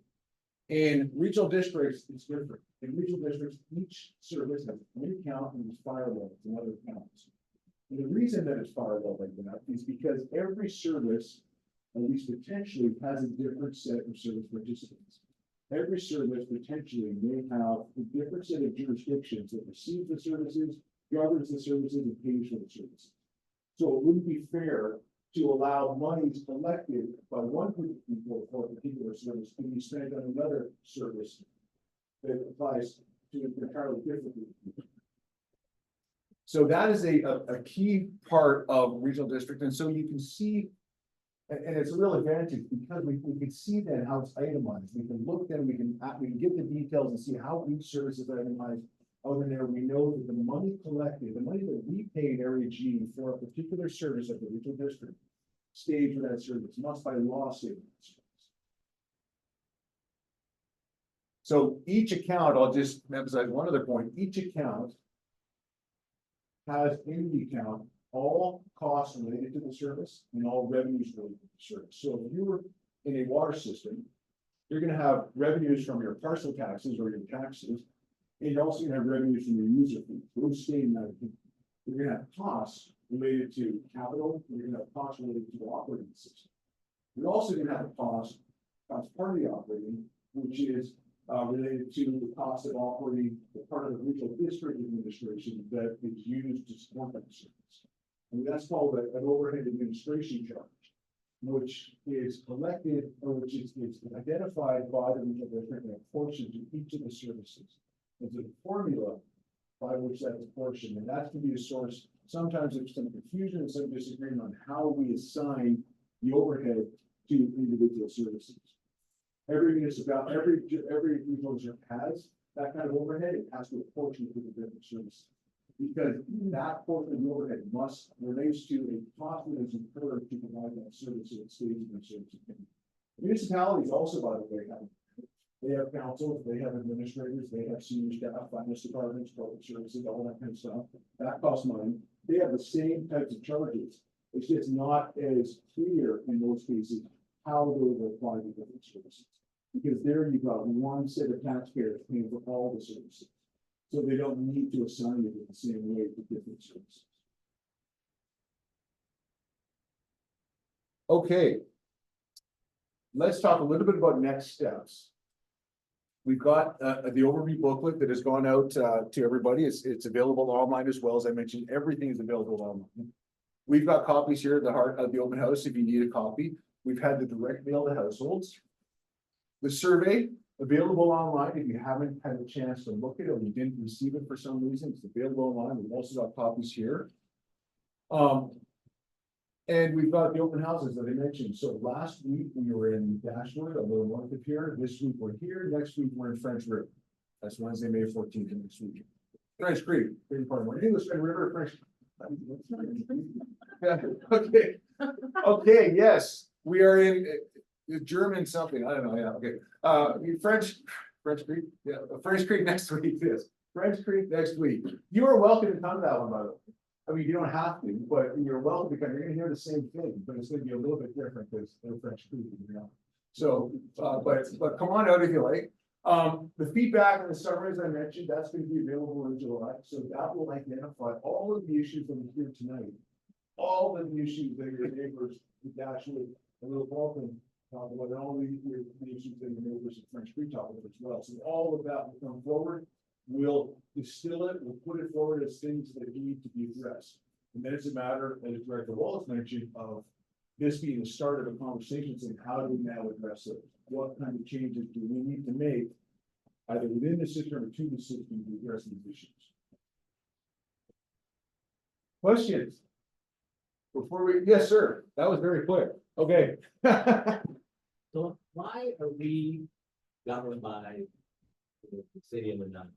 In regional districts, it's different. In regional districts, each service has one account and it's firewall to other accounts. And the reason that it's firewall like that is because every service, at least potentially, has a different set of service participants. Every service potentially may have a different set of jurisdictions that receive the services, governs the services, and pays for the services. So it wouldn't be fair to allow monies collected by one group of people for a particular service to be spent on another service that applies to an entirely different group of people. So that is a key part of regional district. And so you can see, and it's a real advantage because we can see then how it's itemized. We can look then, we can get the details and see how each service is itemized. Other than there, we know that the money collected, the money that we paid Area G for a particular service at the regional district stayed for that service, must by law stay for that service. So each account, I'll just emphasize one other point, each account has in the account all costs related to the service and all revenues related to the service. So if you were in a water system, you're going to have revenues from your parcel taxes or your taxes. And you're also going to have revenues from your user fees. Those stay in that account. You're going to have costs related to capital. You're going to have costs related to the operating system. You're also going to have a cost as part of the operating, which is related to the cost of operating the part of the regional district administration that is used to support that service. And that's called an overhead administration charge. which is collected, or which is identified by the regional district and apportioned to each of the services. There's a formula by which that's apportioned, and that can be a source. Sometimes there's some confusion and some disagreement on how we assign the overhead to individual services. Every municipality, every regional district has that kind of overhead. It has to apportion to the different services. Because that portion of the overhead relates to a cost that is incurred to provide that service at stage in their service. Municipalities also, by the way, have councils, they have administrators, they have senior staff, finance departments, public services, all that kind of stuff. That costs money. They have the same types of charges. It's just not as clear in most cases how those are applied to different services. Because there you've got one set of taxpayers paying for all the services. So they don't need to assign it in the same way to different services. Okay. Let's talk a little bit about next steps. We've got the overview booklet that has gone out to everybody. It's available online as well. As I mentioned, everything is available online. We've got copies here at the heart of the open house if you need a copy. We've had the direct mail to households. The survey available online if you haven't had a chance to look at it or you didn't receive it for some reason. It's available online. We've also got copies here. And we've got the open houses that I mentioned. So last week we were in Dashwood, a little north of here. This week we're here. Next week we're in French River. That's Wednesday, May 14th next week. French Creek, big part of our English River, French. Okay. Okay, yes, we are in German something. I don't know. Yeah, okay. French Creek. Yeah, French Creek next week. Yes, French Creek next week. You are welcome to come to that one, by the way. I mean, you don't have to, but you're welcome because you're gonna hear the same thing, but it's gonna be a little bit different because they're French Creek, you know. So, but come on out if you like. The feedback and the summary, as I mentioned, that's going to be available in July. So that will identify all of the issues that we hear tonight. All of the issues that your neighbors, Dashwood, and Little Balkan talk about, and all the issues that your neighbors in French Creek talk about as well. So all of that will come forward. We'll distill it, we'll put it forward as things that need to be addressed. And then it's a matter, as Director Wallace mentioned, of this being the start of a conversation saying, how do we now address it? What kind of changes do we need to make, either within the system or to the system to address these issues? Questions? Before we, yes, sir. That was very clear. Okay. So why are we governed by the city of Medina?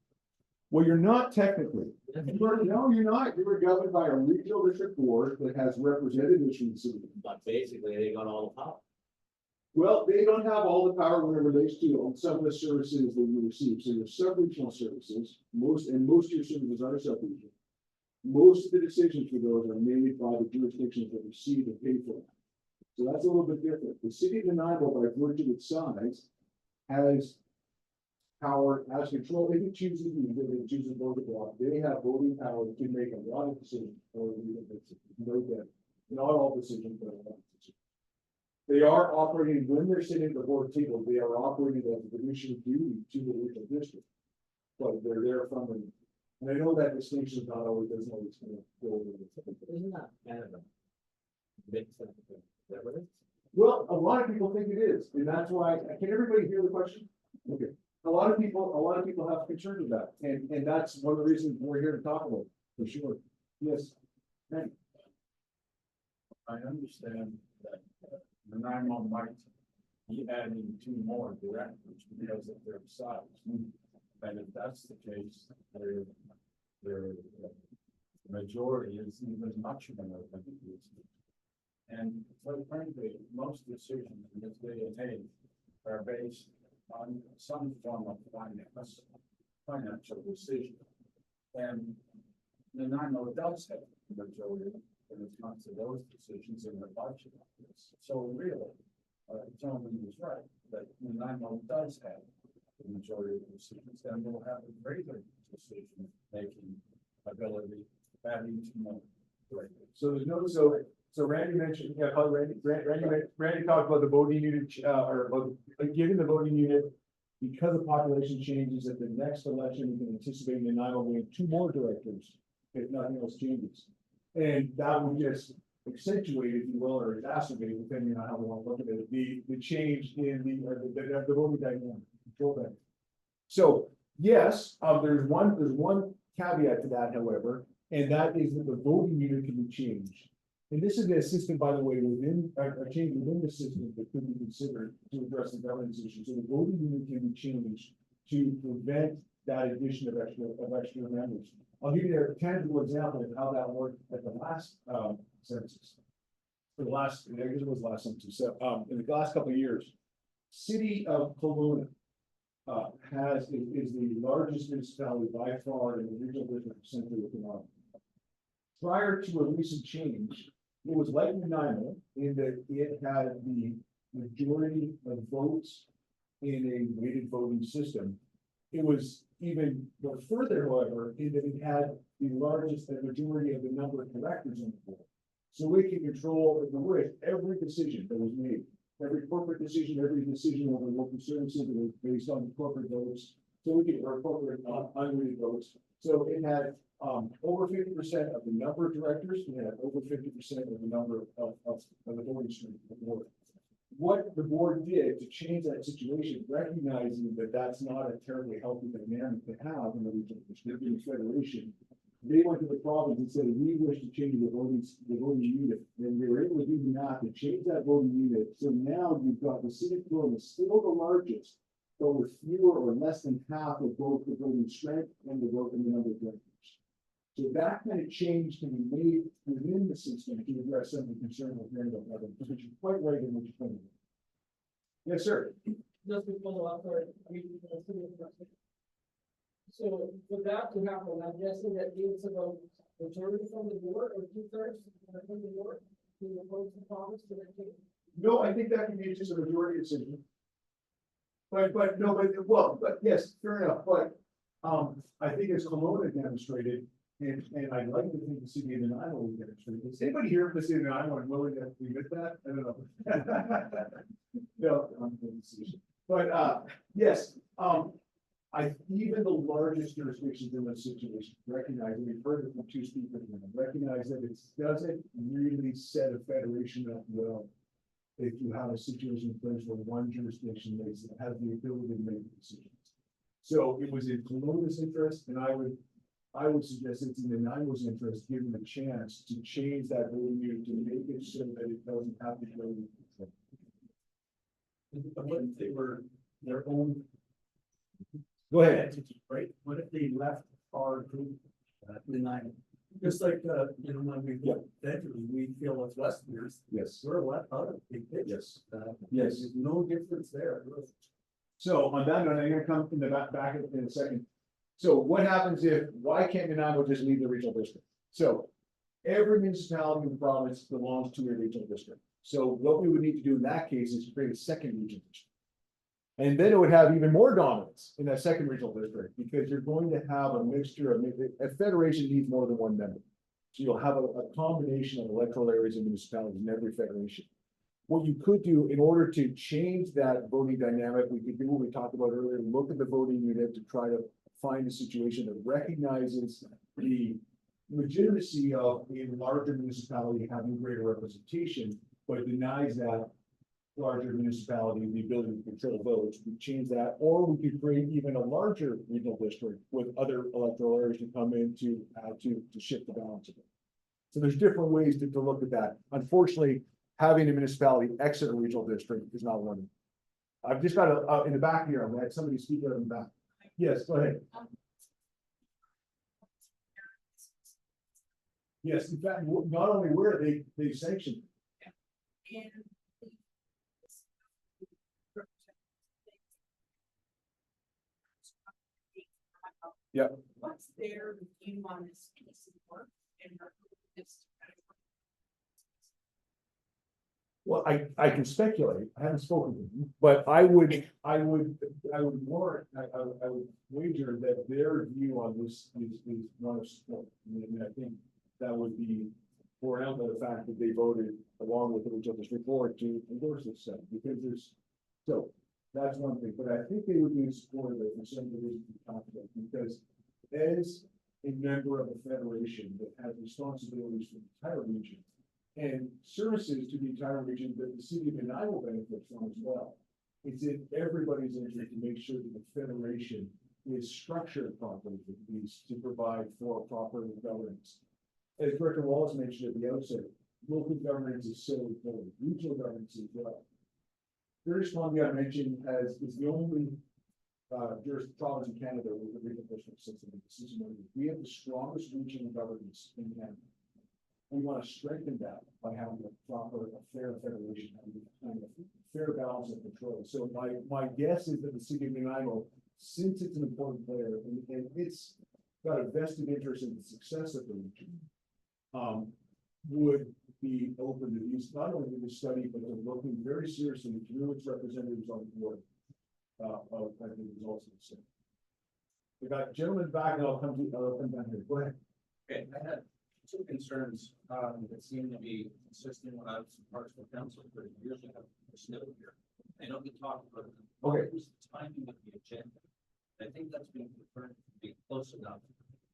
Well, you're not technically. No, you're not. You were governed by a regional district board that has representatives from the city. But basically, they got all the power. Well, they don't have all the power when it relates to some of the services that you receive. So your sub-regional services, most of your services are sub-regional. Most of the decisions for those are made by the jurisdictions that receive and pay for them. So that's a little bit different. The city of Nanaimo, by virtue of its size, has power, has control. If it chooses to use it, it chooses to vote the block. They have voting power to make a lot of decisions, or no doubt. Not all decisions, but a lot of decisions. They are operating, when they're sitting at the board table, they are operating as a fiduciary duty to the regional district. But they're there from them. And I know that distinction is not always, doesn't always go over the. Isn't that kind of a big thing? Is that what it is? Well, a lot of people think it is, and that's why, can everybody hear the question? Okay. A lot of people have concerns about it, and that's one of the reasons we're here to talk about it, for sure. Yes. Thank you. I understand that the 911 might be adding 2 more directors because of their size. And if that's the case, their majority is even much more than it is. And quite frankly, most decisions in this day and age are based on some form of financial decision. And the NIMO does have the majority when it comes to those decisions in the budget. So really, the gentleman was right, that the NIMO does have the majority of the decisions, and will have a greater decision-making ability adding to more directors. So there's no, so Randy mentioned, yeah, Randy talked about the voting unit, or about giving the voting unit, because the population changes at the next election, we can anticipate the 9 will 2 more directors if nothing else changes. And that would just accentuate, if you will, or exacerbate, depending on how we want to look at it, the change in the voting dynamic. Control that. So, yes, there's one caveat to that, however, and that is that the voting unit can be changed. And this is a system, by the way, within, a change within the system that could be considered to address the governance issue. So the voting unit can be changed to prevent that addition of extra members. I'll give you a tangible example of how that worked at the last, census. For the last, I guess it was last census, so, in the last couple of years, city of Kelowna is the largest municipality by far in the regional district of Central Okanagan. Prior to a recent change, it was like Nanaimo in that it had the majority of votes in a weighted voting system. It was even go further, however, in that it had the largest, the majority of the number of directors on the board. So we can control, if we wish, every decision that was made, every corporate decision, every decision over local services that was based on corporate votes. So we could, or corporate unweighted votes. So it had over 50% of the number of directors, and had over 50% of the number of the voting stream of the board. What the board did to change that situation, recognizing that that's not a terribly healthy dynamic to have in the regional distributed federation, they went to the province and said, we wish to change the voting unit, and they were able to do the math and change that voting unit. So now you've got the city of Kelowna still the largest, but with fewer or less than half of both the voting strength and the vote in the number of directors. So that kind of change can be made within the system to address some of the concern with Randall, which is quite right in what you're pointing out. Yes, sir. Just to follow up, so for that to happen, I'm guessing that means about majority from the board or 2/3 from the board to oppose the promise to that change. No, I think that can be just a majority decision. But yes, fair enough, but, I think as Kelowna demonstrated, and I'd like to think the city of Nanaimo will demonstrate this. Anybody here from the city of Nanaimo willing to admit that? I don't know. No, I'm the decision. But, yes, even the largest jurisdictions in this situation recognize, and we've heard it from two speakers, recognize that it doesn't really set a federation up well. If you have a situation in place where one jurisdiction has the ability to make decisions. So it was in Kelowna's interest, and I would suggest it's in the Nanaimo's interest, given the chance to change that voting unit to make it so that it doesn't have to go. But what if they were their own? Go ahead. Entity, right? What if they left our group Nanaimo? Just like, when we look federally, we feel as Westerners, Yes. we're left out of the big picture. Yes. Yes, there's no difference there. So on that note, I'm gonna come from the back in a second. So what happens why can't Nanaimo just leave the regional district? So every municipality in the province belongs to a regional district. So what we would need to do in that case is create a second regional district. And then it would have even more dominance in that second regional district, because you're going to have a mixture of, a federation needs more than one member. So you'll have a combination of electoral areas and municipalities in every federation. What you could do in order to change that voting dynamic, we could do what we talked about earlier, look at the voting unit to try to find a situation that recognizes the legitimacy of a larger municipality having greater representation, but denies that larger municipality the ability to control votes. We change that, or we could create even a larger regional district with other electoral areas to come in to shift the balance of it. So there's different ways to look at that. Unfortunately, having a municipality exit a regional district is not one. I've just got in the back here, I had somebody speak out in the back. Yes, go ahead. Yes, in fact, not only were they sanctioned. And Yeah. what's their view on this piece of work and this? Well, I can speculate. I haven't spoken to them, but I would wager that their view on this is one of support. And I think that would be borne out by the fact that they voted along with the regional district board to endorse this stuff, because so that's one thing, but I think they would be in support of it for some of the reasons we talked about, because as a member of a federation that has responsibilities for the entire region, and services to the entire region that the city of Nanaimo benefits from as well. It's in everybody's interest to make sure that the federation is structured properly for these to provide for proper governance. As Director Wallace mentioned at the outset, local governance is so important, regional governance as well. British Columbia, I mentioned, is the only province in Canada with a regional district system. We have the strongest regional governance in Canada. We want to strengthen that by having a fair federation and a fair balance of control. So my guess is that the city of Nanaimo, since it's an important player and it's got a vested interest in the success of the region, would be open to these, not only to the study, but to looking very seriously through its representatives on the board of the results of the study. We got gentlemen back, and I'll come down here. Go ahead. Okay, I had two concerns, that seem to be consistent when I was in Parks and Council for years ago, we're still here. I know we talked about it. Okay. What was the timing of the agenda? I think that's being confirmed to be close enough.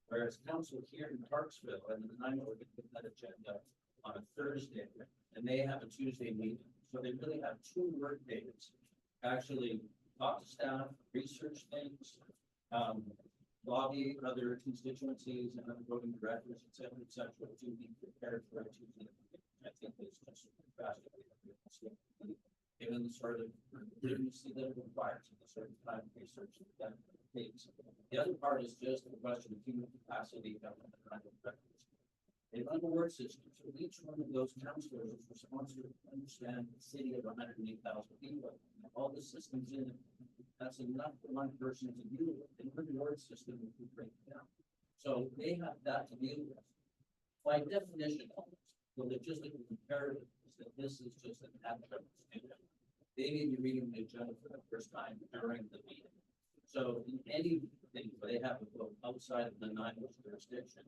Whereas council here in Parksville, and then I know we're gonna get that agenda on a Thursday, and they have a Tuesday meeting. So they really have 2 work days, to actually talk to staff, research things, lobby other constituencies and other voting directors, et cetera, to be prepared for a Tuesday. I think it's just faster. Given the sort of urgency that it requires, and the sort of time research that takes. The other part is just the question of human capacity, government, and directors. They run a work system, so each one of those councilors is responsible to understand the city of 108,000 people, and all the systems in it. That's enough for one person to deal with, and the word system will break it down. So they have that to deal with. By definition, the logistical imperative is that this is just an abstract statement. They may be reading the agenda for the first time during the meeting. So in anything where they have to go outside of the Nanaimo's jurisdiction,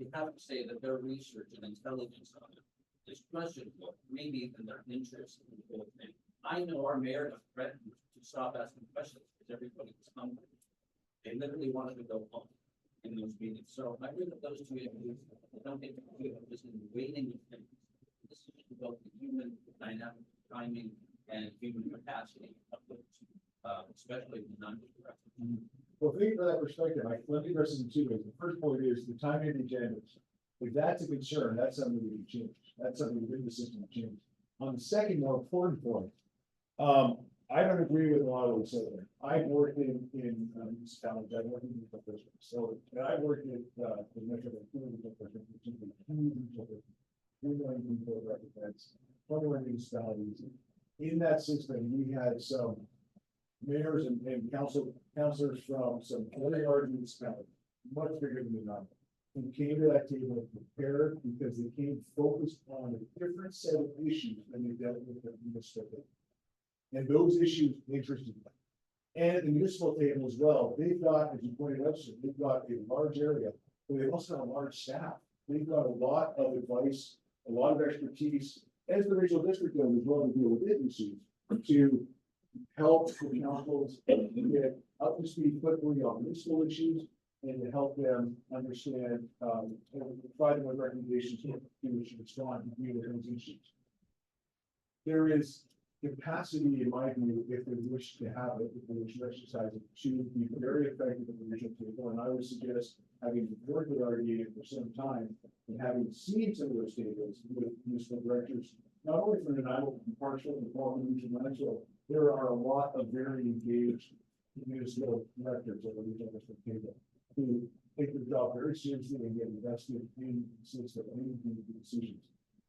you have to say that their research and intelligence on it is questionable, maybe even their interest in the whole thing. I know our mayor has threatened to stop asking questions because everybody was hungry. They literally wanted to go home in those meetings. So I agree with those 2 issues. I don't think we have just in waiting of things. This is about the human dynamic, timing, and human capacity of those, especially the non-direct. Well, thank you for that perspective. Let me address it in 2 ways. The first point is the timing of the agendas. If that's a concern, that's something we can change. That's something within the system to change. On the second, more important point, I don't agree with a lot of what you said there. I've worked in municipalities, I've worked in the district, so and I worked at the Metro Vancouver district, which is a huge district. 3 million people it represents, 21 municipalities. In that system, we had some mayors and councilors from some very large municipalities, much bigger than the number, who came to that table prepared because they came focused on a different set of issues than they dealt with at the municipal table. And those issues interested them. And at the municipal table as well, they've got, as you pointed out, sir, they've got a large area, but they also have a large staff. They've got a lot of advice, a lot of expertise, as the regional district does as well to deal with issues, to help the councils get up to speed quickly on municipal issues and to help them understand, and provide them with recommendations to which to respond to deal with those issues. There is capacity, in my view, if they wish to have it, if they wish to exercise it, to be very effective at the regional table. And I would suggest, having worked with RDA for some time and having seen some of those tables with municipal directors, not only from the Nanaimo, but partial and Portland regional Metro, there are a lot of very engaged municipal directors at the regional district table who take their job very seriously and get invested in the system and in the decisions.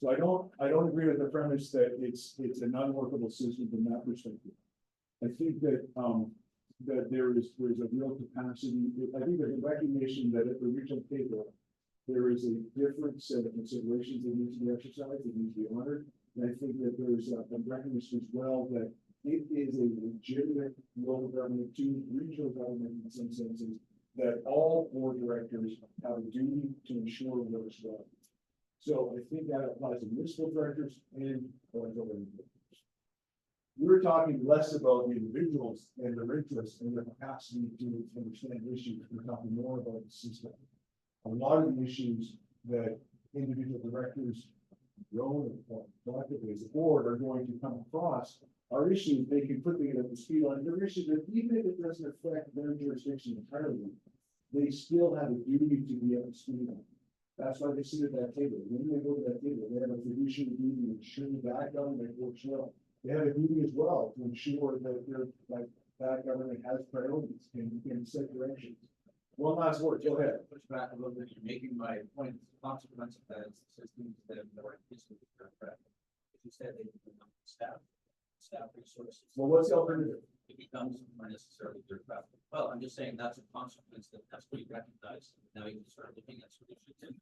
So I don't agree with the premise that it's an unworkable system from that perspective. I think that that there's a real capacity. I think there's a recognition that at the regional table, there is a different set of considerations that need to be exercised, that need to be honored. And I think that there's a recognition as well that it is a legitimate local government to regional government in some senses, that all board directors have a duty to ensure works well. So I think that applies to municipal directors and electoral directors. We're talking less about the individuals and their interests and their capacity to understand issues. We're talking more about the system. A lot of the issues that individual directors grown collectively as a board are going to come across our issues, they can quickly get up to speed on their issues, that even if it doesn't affect their jurisdiction entirely, they still have a duty to be up to speed on. That's why they sit at that table. When they go to that table, they have a fiduciary duty to ensure that government works well. They have a duty as well to ensure that their, like, that government has priorities and set directions. One last word, go ahead. Push back a little bit, you're making my point, the consequence of that is the systems that have more increasingly bureaucratic. If you said they didn't have staff resources. Well, what's the alternative? It becomes more necessarily bureaucratic. Well, I'm just saying that's a consequence that has to be recognized. Now you can start looking at solutions in,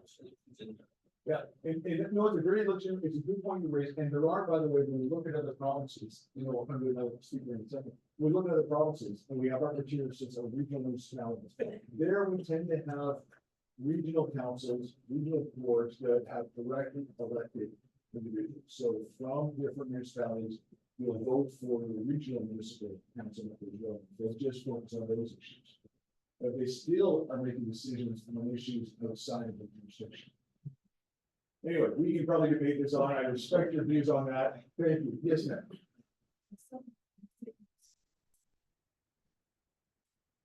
solutions in there. Yeah, and no, it's a very legitimate, it's a good point you raised, and there are, by the way, when we look at other provinces, you know, under another speaker in a second. We look at other provinces, and we have our materials as a regional municipalities. There, we tend to have regional councils, regional boards that have directly elected individuals. So from different municipalities, you'll vote for the regional municipal council as well. They'll just focus on those issues. But they still are making decisions on issues outside of the jurisdiction. Anyway, we can probably debate this on. I respect your views on that. Thank you. Yes, ma'am.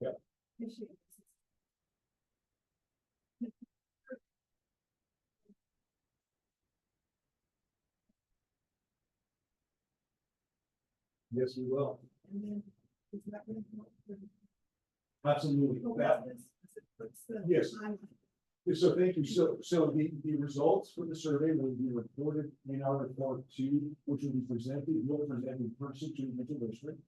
Yeah. Yes, we will. And then, is that gonna come up with- Absolutely. That- What's the Yes. timeline? So thank you. So the results for the survey will be reported in our report too, which will be presented, we'll present in person to the Mitchell district.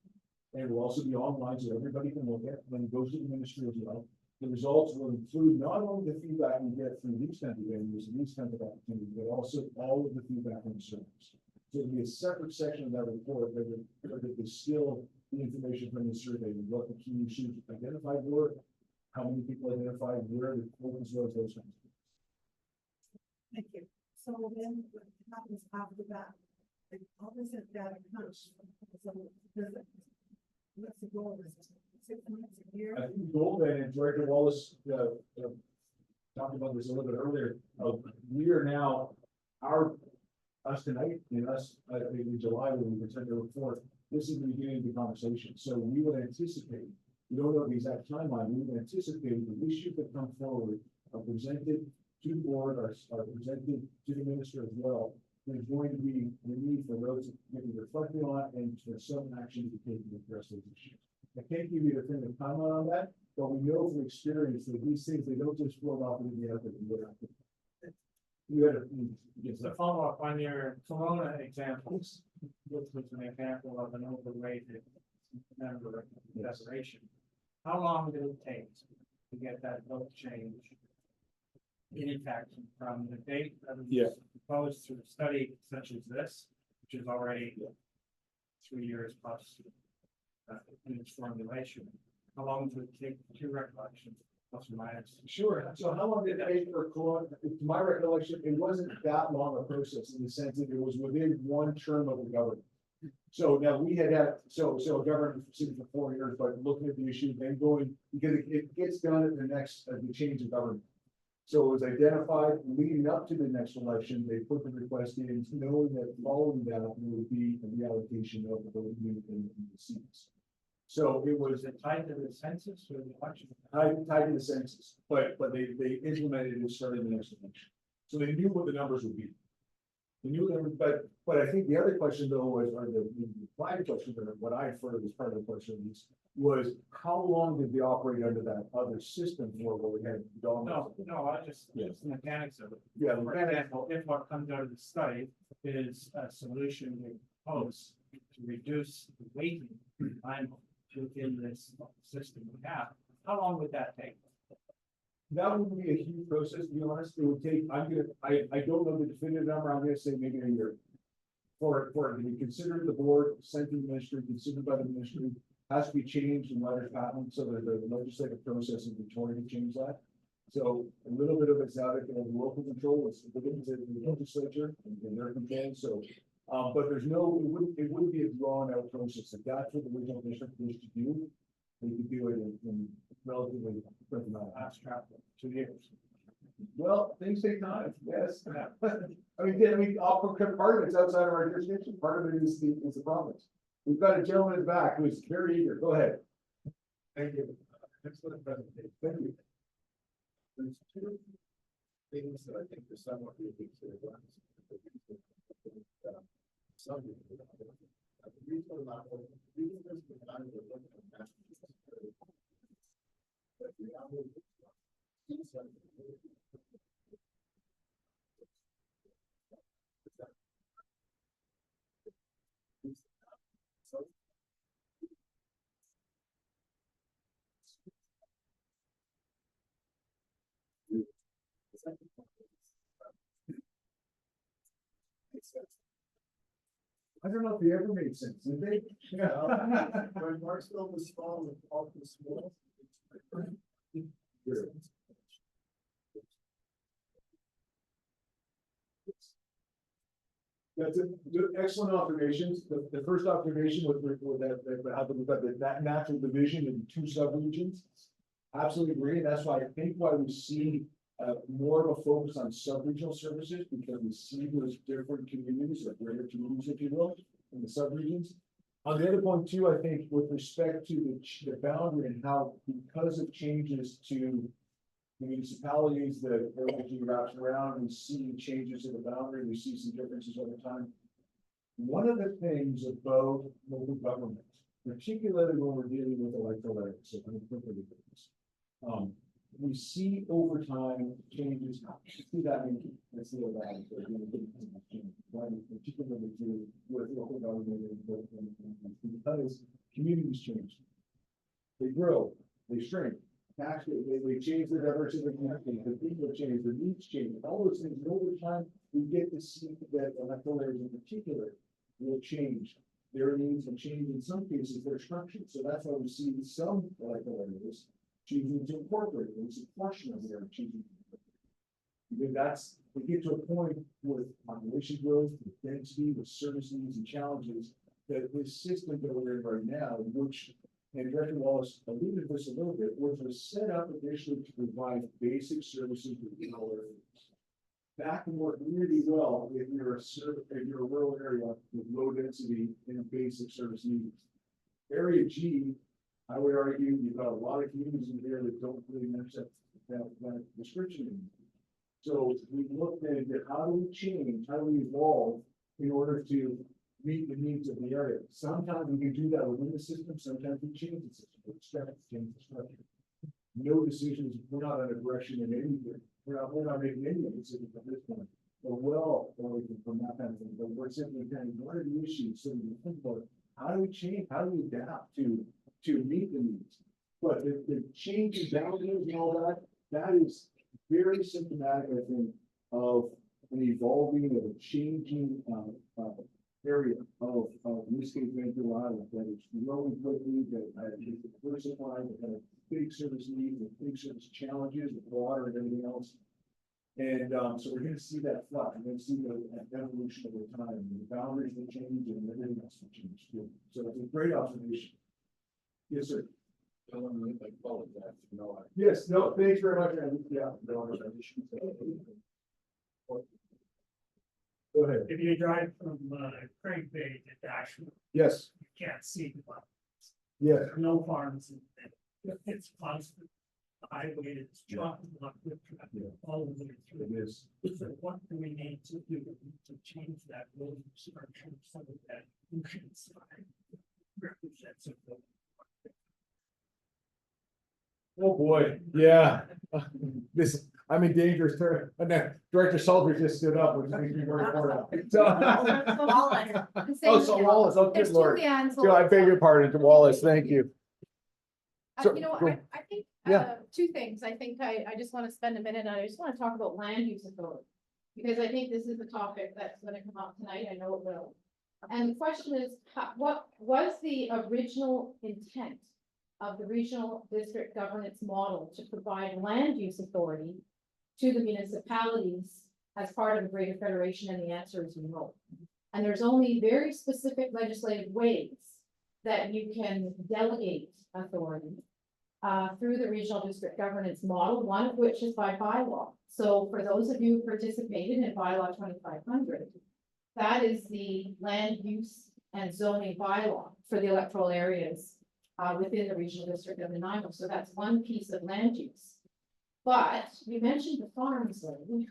And will also be online so everybody can look at, when it goes to the ministry as well. The results will include not only the feedback we get from these kinds of venues and these kinds of opportunities, but also all of the feedback from the surveys. So it'll be a separate section of that report that will distill the information from the survey, what the key issues identified were, how many people identified, where the focus was, those kinds of things. Thank you. So then what happens after that? Like, all this data comes. So does it, what's the goal? Is it 6 months, a year? I think the goal then, and Director Wallace, talked about this a little bit earlier, we are now, us tonight, and us, in July, when we present the report, this is the beginning of the conversation, so we would anticipate, we don't know the exact timeline, we would anticipate the issues that come forward are presented to the board, are presented to the minister as well. There's going to be the need for those to maybe reflect on and for some action to be taken to address those issues. I can't give you a definitive timeline on that, but we know from experience that these things, they don't just float off into the other. You had a, yes, To follow up on your Corona examples, which was an example of an overrated member destination. How long did it take to get that vote change in effect from the date that it Yeah. was proposed through a study such as this, which is already 3 years plus in its formulation? How long did it take, to your recollection, plus or minus? Sure, so how long did it take for Corona, to my recollection, it wasn't that long a process in the sense that it was within one term of the government. So now we had, so a government sitting for 4 years, but looking at the issue, then going, because it gets done at the next, the change of government. So it was identified leading up to the next election, they put the request in, knowing that following that, there would be a reallocation of the voting unit in the seats. So it was Was it tied to the census or the election? tied to the census, but they implemented it starting the next election. So they knew what the numbers would be. They knew them, but I think the other question though was, or the private question, or what I inferred was part of the question was how long did they operate under that other system for where we had dominance? No, I just, Yes. it's the mechanics of it. Yeah, the For example, if what comes out of the study is a solution we propose to reduce the waiting time within this system we have, how long would that take? That would be a huge process, to be honest. It would take, I don't know the definitive number. I'm gonna say maybe a year. For it to be considered the board, sent to the ministry, considered by the ministry, has to be changed in letters patent, so that the legislative process is Victoria to change that. So a little bit of it's out of the local control, it's within the legislature and their control, so. But there's no, it wouldn't be a drawn out process. If that's what the regional district wished to do, they could do it in relatively quick amount of time. Abstract, 2 years. Well, things take time, yes. I mean, part of it's outside of our jurisdiction, part of it is the province. We've got a gentleman in the back who's very eager, go ahead. Thank you. Excellent presentation. Thank you. There's two things that I think are somewhat unique to the glass. Some. The reason I'm not, the reason is because I'm looking at Massachusetts. But the reality is, I don't know if he ever made sense, did they? when Marksville was small and Paul was small. That's excellent observations. The first observation was how we've got that natural division in two subregions. Absolutely agree. That's why I think why we see more of a focus on sub-regional services, because we see those different communities, or greater communities, if you will, in the subregions. On the other point too, I think with respect to the boundary and how, because of changes to the municipalities that everything wraps around, we see changes in the boundary, we see some differences over time. One of the things about local government, particularly when we're dealing with electoral areas, so I'm quickly do this. We see over time changes, see that in, let's see what that is, particularly with local government and because communities change. They grow, they shrink. Actually, they change the diversity of the community, the people change, the needs change, all those things. And over time, we get to see that electoral areas in particular will change. Their needs will change. In some cases, their structure. So that's why we see some electoral areas choosing to incorporate it. It's a portion of their choosing to incorporate. Because that's, we get to a point with population growth, with density, with service needs and challenges, that this system that we're in right now, which, and Director Wallace alluded to this a little bit, was set up initially to provide basic services to all areas. That can work really well if you're a rural area with low density and basic service needs. Area G, I would argue, you've got a lot of communities in there that don't really match that description. So we looked at how do we change, how do we evolve in order to meet the needs of the area. Sometimes we can do that within the system, sometimes we change the system, we expect to change the structure. No decisions, we're not on aggression in anything. We're not making any decisions at this point. But well, from that kind of thing, but we're simply saying, what are the issues? So we think about how do we change, how do we adapt to meet the needs? But the changes, boundaries and all that, that is very symptomatic, I think, of an evolving, of a changing area of in this case, Vancouver Island, that is growing quickly, that is diversified, that has big service needs and big service challenges with water and everything else. And so we're going to see that flux. We're going to see the evolution over time. The boundaries will change and everything else will change too. So it's a great observation. Yes, sir. Yes, no, thanks very much. Yeah. Go ahead. If you drive from Craig Bay to Dashwood, Yes, you can't see the bottom. yes. There are no farms in there. It's constant. Highway, it's chock block with traffic all the way It through. is. So what do we need to do to change that road structure so that ocean side represents a good. Oh, boy, yeah. This, I'm in dangerous territory. And then Director Sullivan just stood up, which makes me very important. Oh, so Wallace, oh, good There's two lord. hands. Joe, I beg your pardon, Wallace, thank you. So, You know, go- I think, Yeah. two things. I think I just want to spend a minute on, I just want to talk about land use authority. Because I think this is a topic that's going to come up tonight. I know it will. And the question is, what was the original intent of the regional district governance model to provide land use authority to the municipalities as part of a greater federation? And the answer is no. And there's only very specific legislative ways that you can delegate authority. through the regional district governance model, one of which is by bylaw. So for those of you who participated in bylaw 2500, that is the land use and zoning bylaw for the electoral areas within the regional district of Nanaimo. So that's one piece of land use. But you mentioned the farms, Lynn.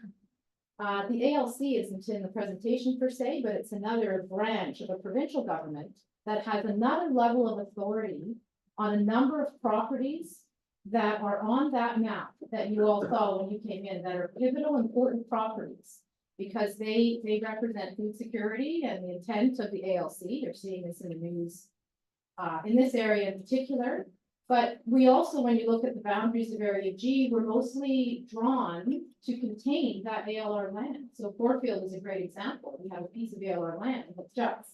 The ALC isn't in the presentation per se, but it's another branch of a provincial government that has another level of authority on a number of properties that are on that map that you all saw when you came in, that are pivotal, important properties. Because they represent food security and the intent of the ALC. You're seeing this in the news in this area in particular. But we also, when you look at the boundaries of Area G, we're mostly drawn to contain that ALR land. So Forefield is a great example. We have a piece of ALR land that juts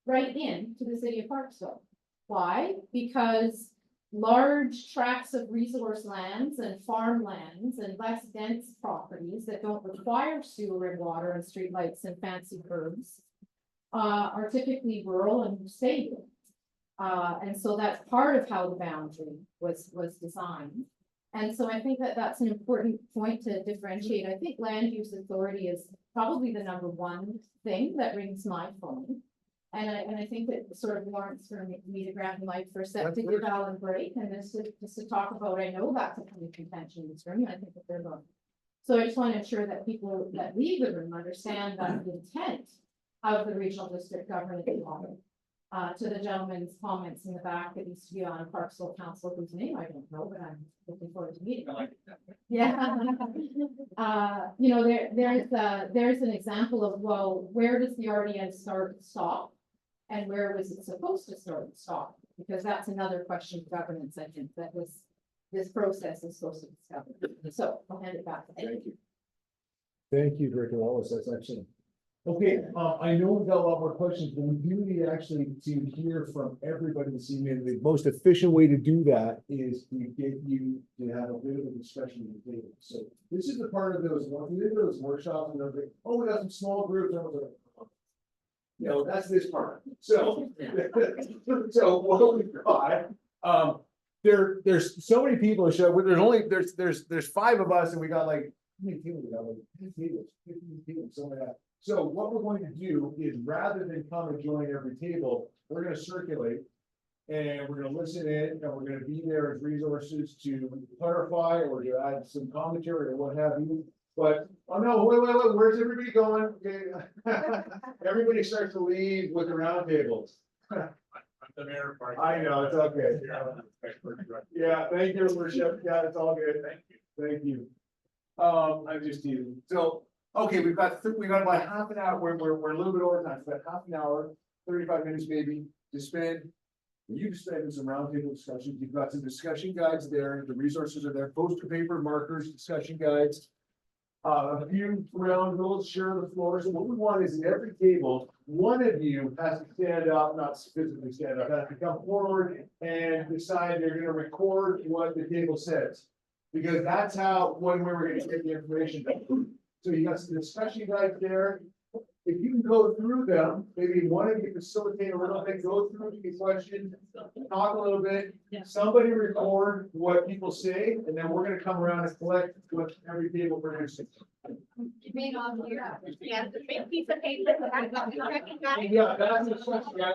right into the city of Parksville. Why? Because large tracts of resource lands and farmlands and less dense properties that don't require sewer and water and streetlights and fancy curbs are typically rural and stable. And so that's part of how the boundary was designed. And so I think that that's an important point to differentiate. I think land use authority is probably the number one thing that rings my phone. And I think that sort of warrants for me to grab the mic for a sec to give Alan a break and just to talk about, I know that's a kind of contention in this room, and I think that they're going. So I just want to ensure that people that leave the room understand that the intent of the regional district governance model. To the gentleman's comments in the back that used to be on a Parksville council whose name I don't know, but I'm looking forward to meeting. Yeah. You know, there's an example of, well, where does the RDN start and stop? And where was it supposed to start and stop? Because that's another question of governance, I think, that this process is supposed to discover. So I'll hand it back. Thank you. Thank you, Director Wallace. That's excellent. Okay, I know we've got a lot more questions, but we do need actually to hear from everybody this evening. The most efficient way to do that is to get you to have a bit of a discussion at the table. So this is the part of those workshops and everything. Oh, we got some small groups. You know, that's this part. So, so what we've got, there's so many people who show. There's 5 of us, and we got like how many people we got? Like 15 tables, something like that. So what we're going to do is, rather than come and join every table, we're going to circulate, and we're going to listen in, and we're going to be there as resources to clarify or to add some commentary or what have you. But, oh no, wait, where's everybody going? Okay. Everybody starts to leave with the round tables. I'm the mayor of Parksville. I know, it's okay. Yeah, thank you, worship. Yeah, it's all good. Thank you. I'm just teasing. So, okay, we've got about half an hour. We're a little bit over time. So about half an hour, 35 minutes maybe to spend. You spend in some roundtable discussions. You've got some discussion guides there. The resources are there. Poster paper, markers, discussion guides. A few round rules, share the floor. So what we want is, in every table, one of you has to stand up, not physically stand up, has to come forward and decide they're going to record what the table says. Because that's how, when we were going to get the information done. So you got some discussion guides there. If you can go through them, maybe one of you facilitate a little bit, go through the questions, talk a little bit. Somebody record what people say, and then we're gonna come around and collect what every table produces. You mean on here? Yeah, the big piece of paper. Yeah, that's the question. Yeah.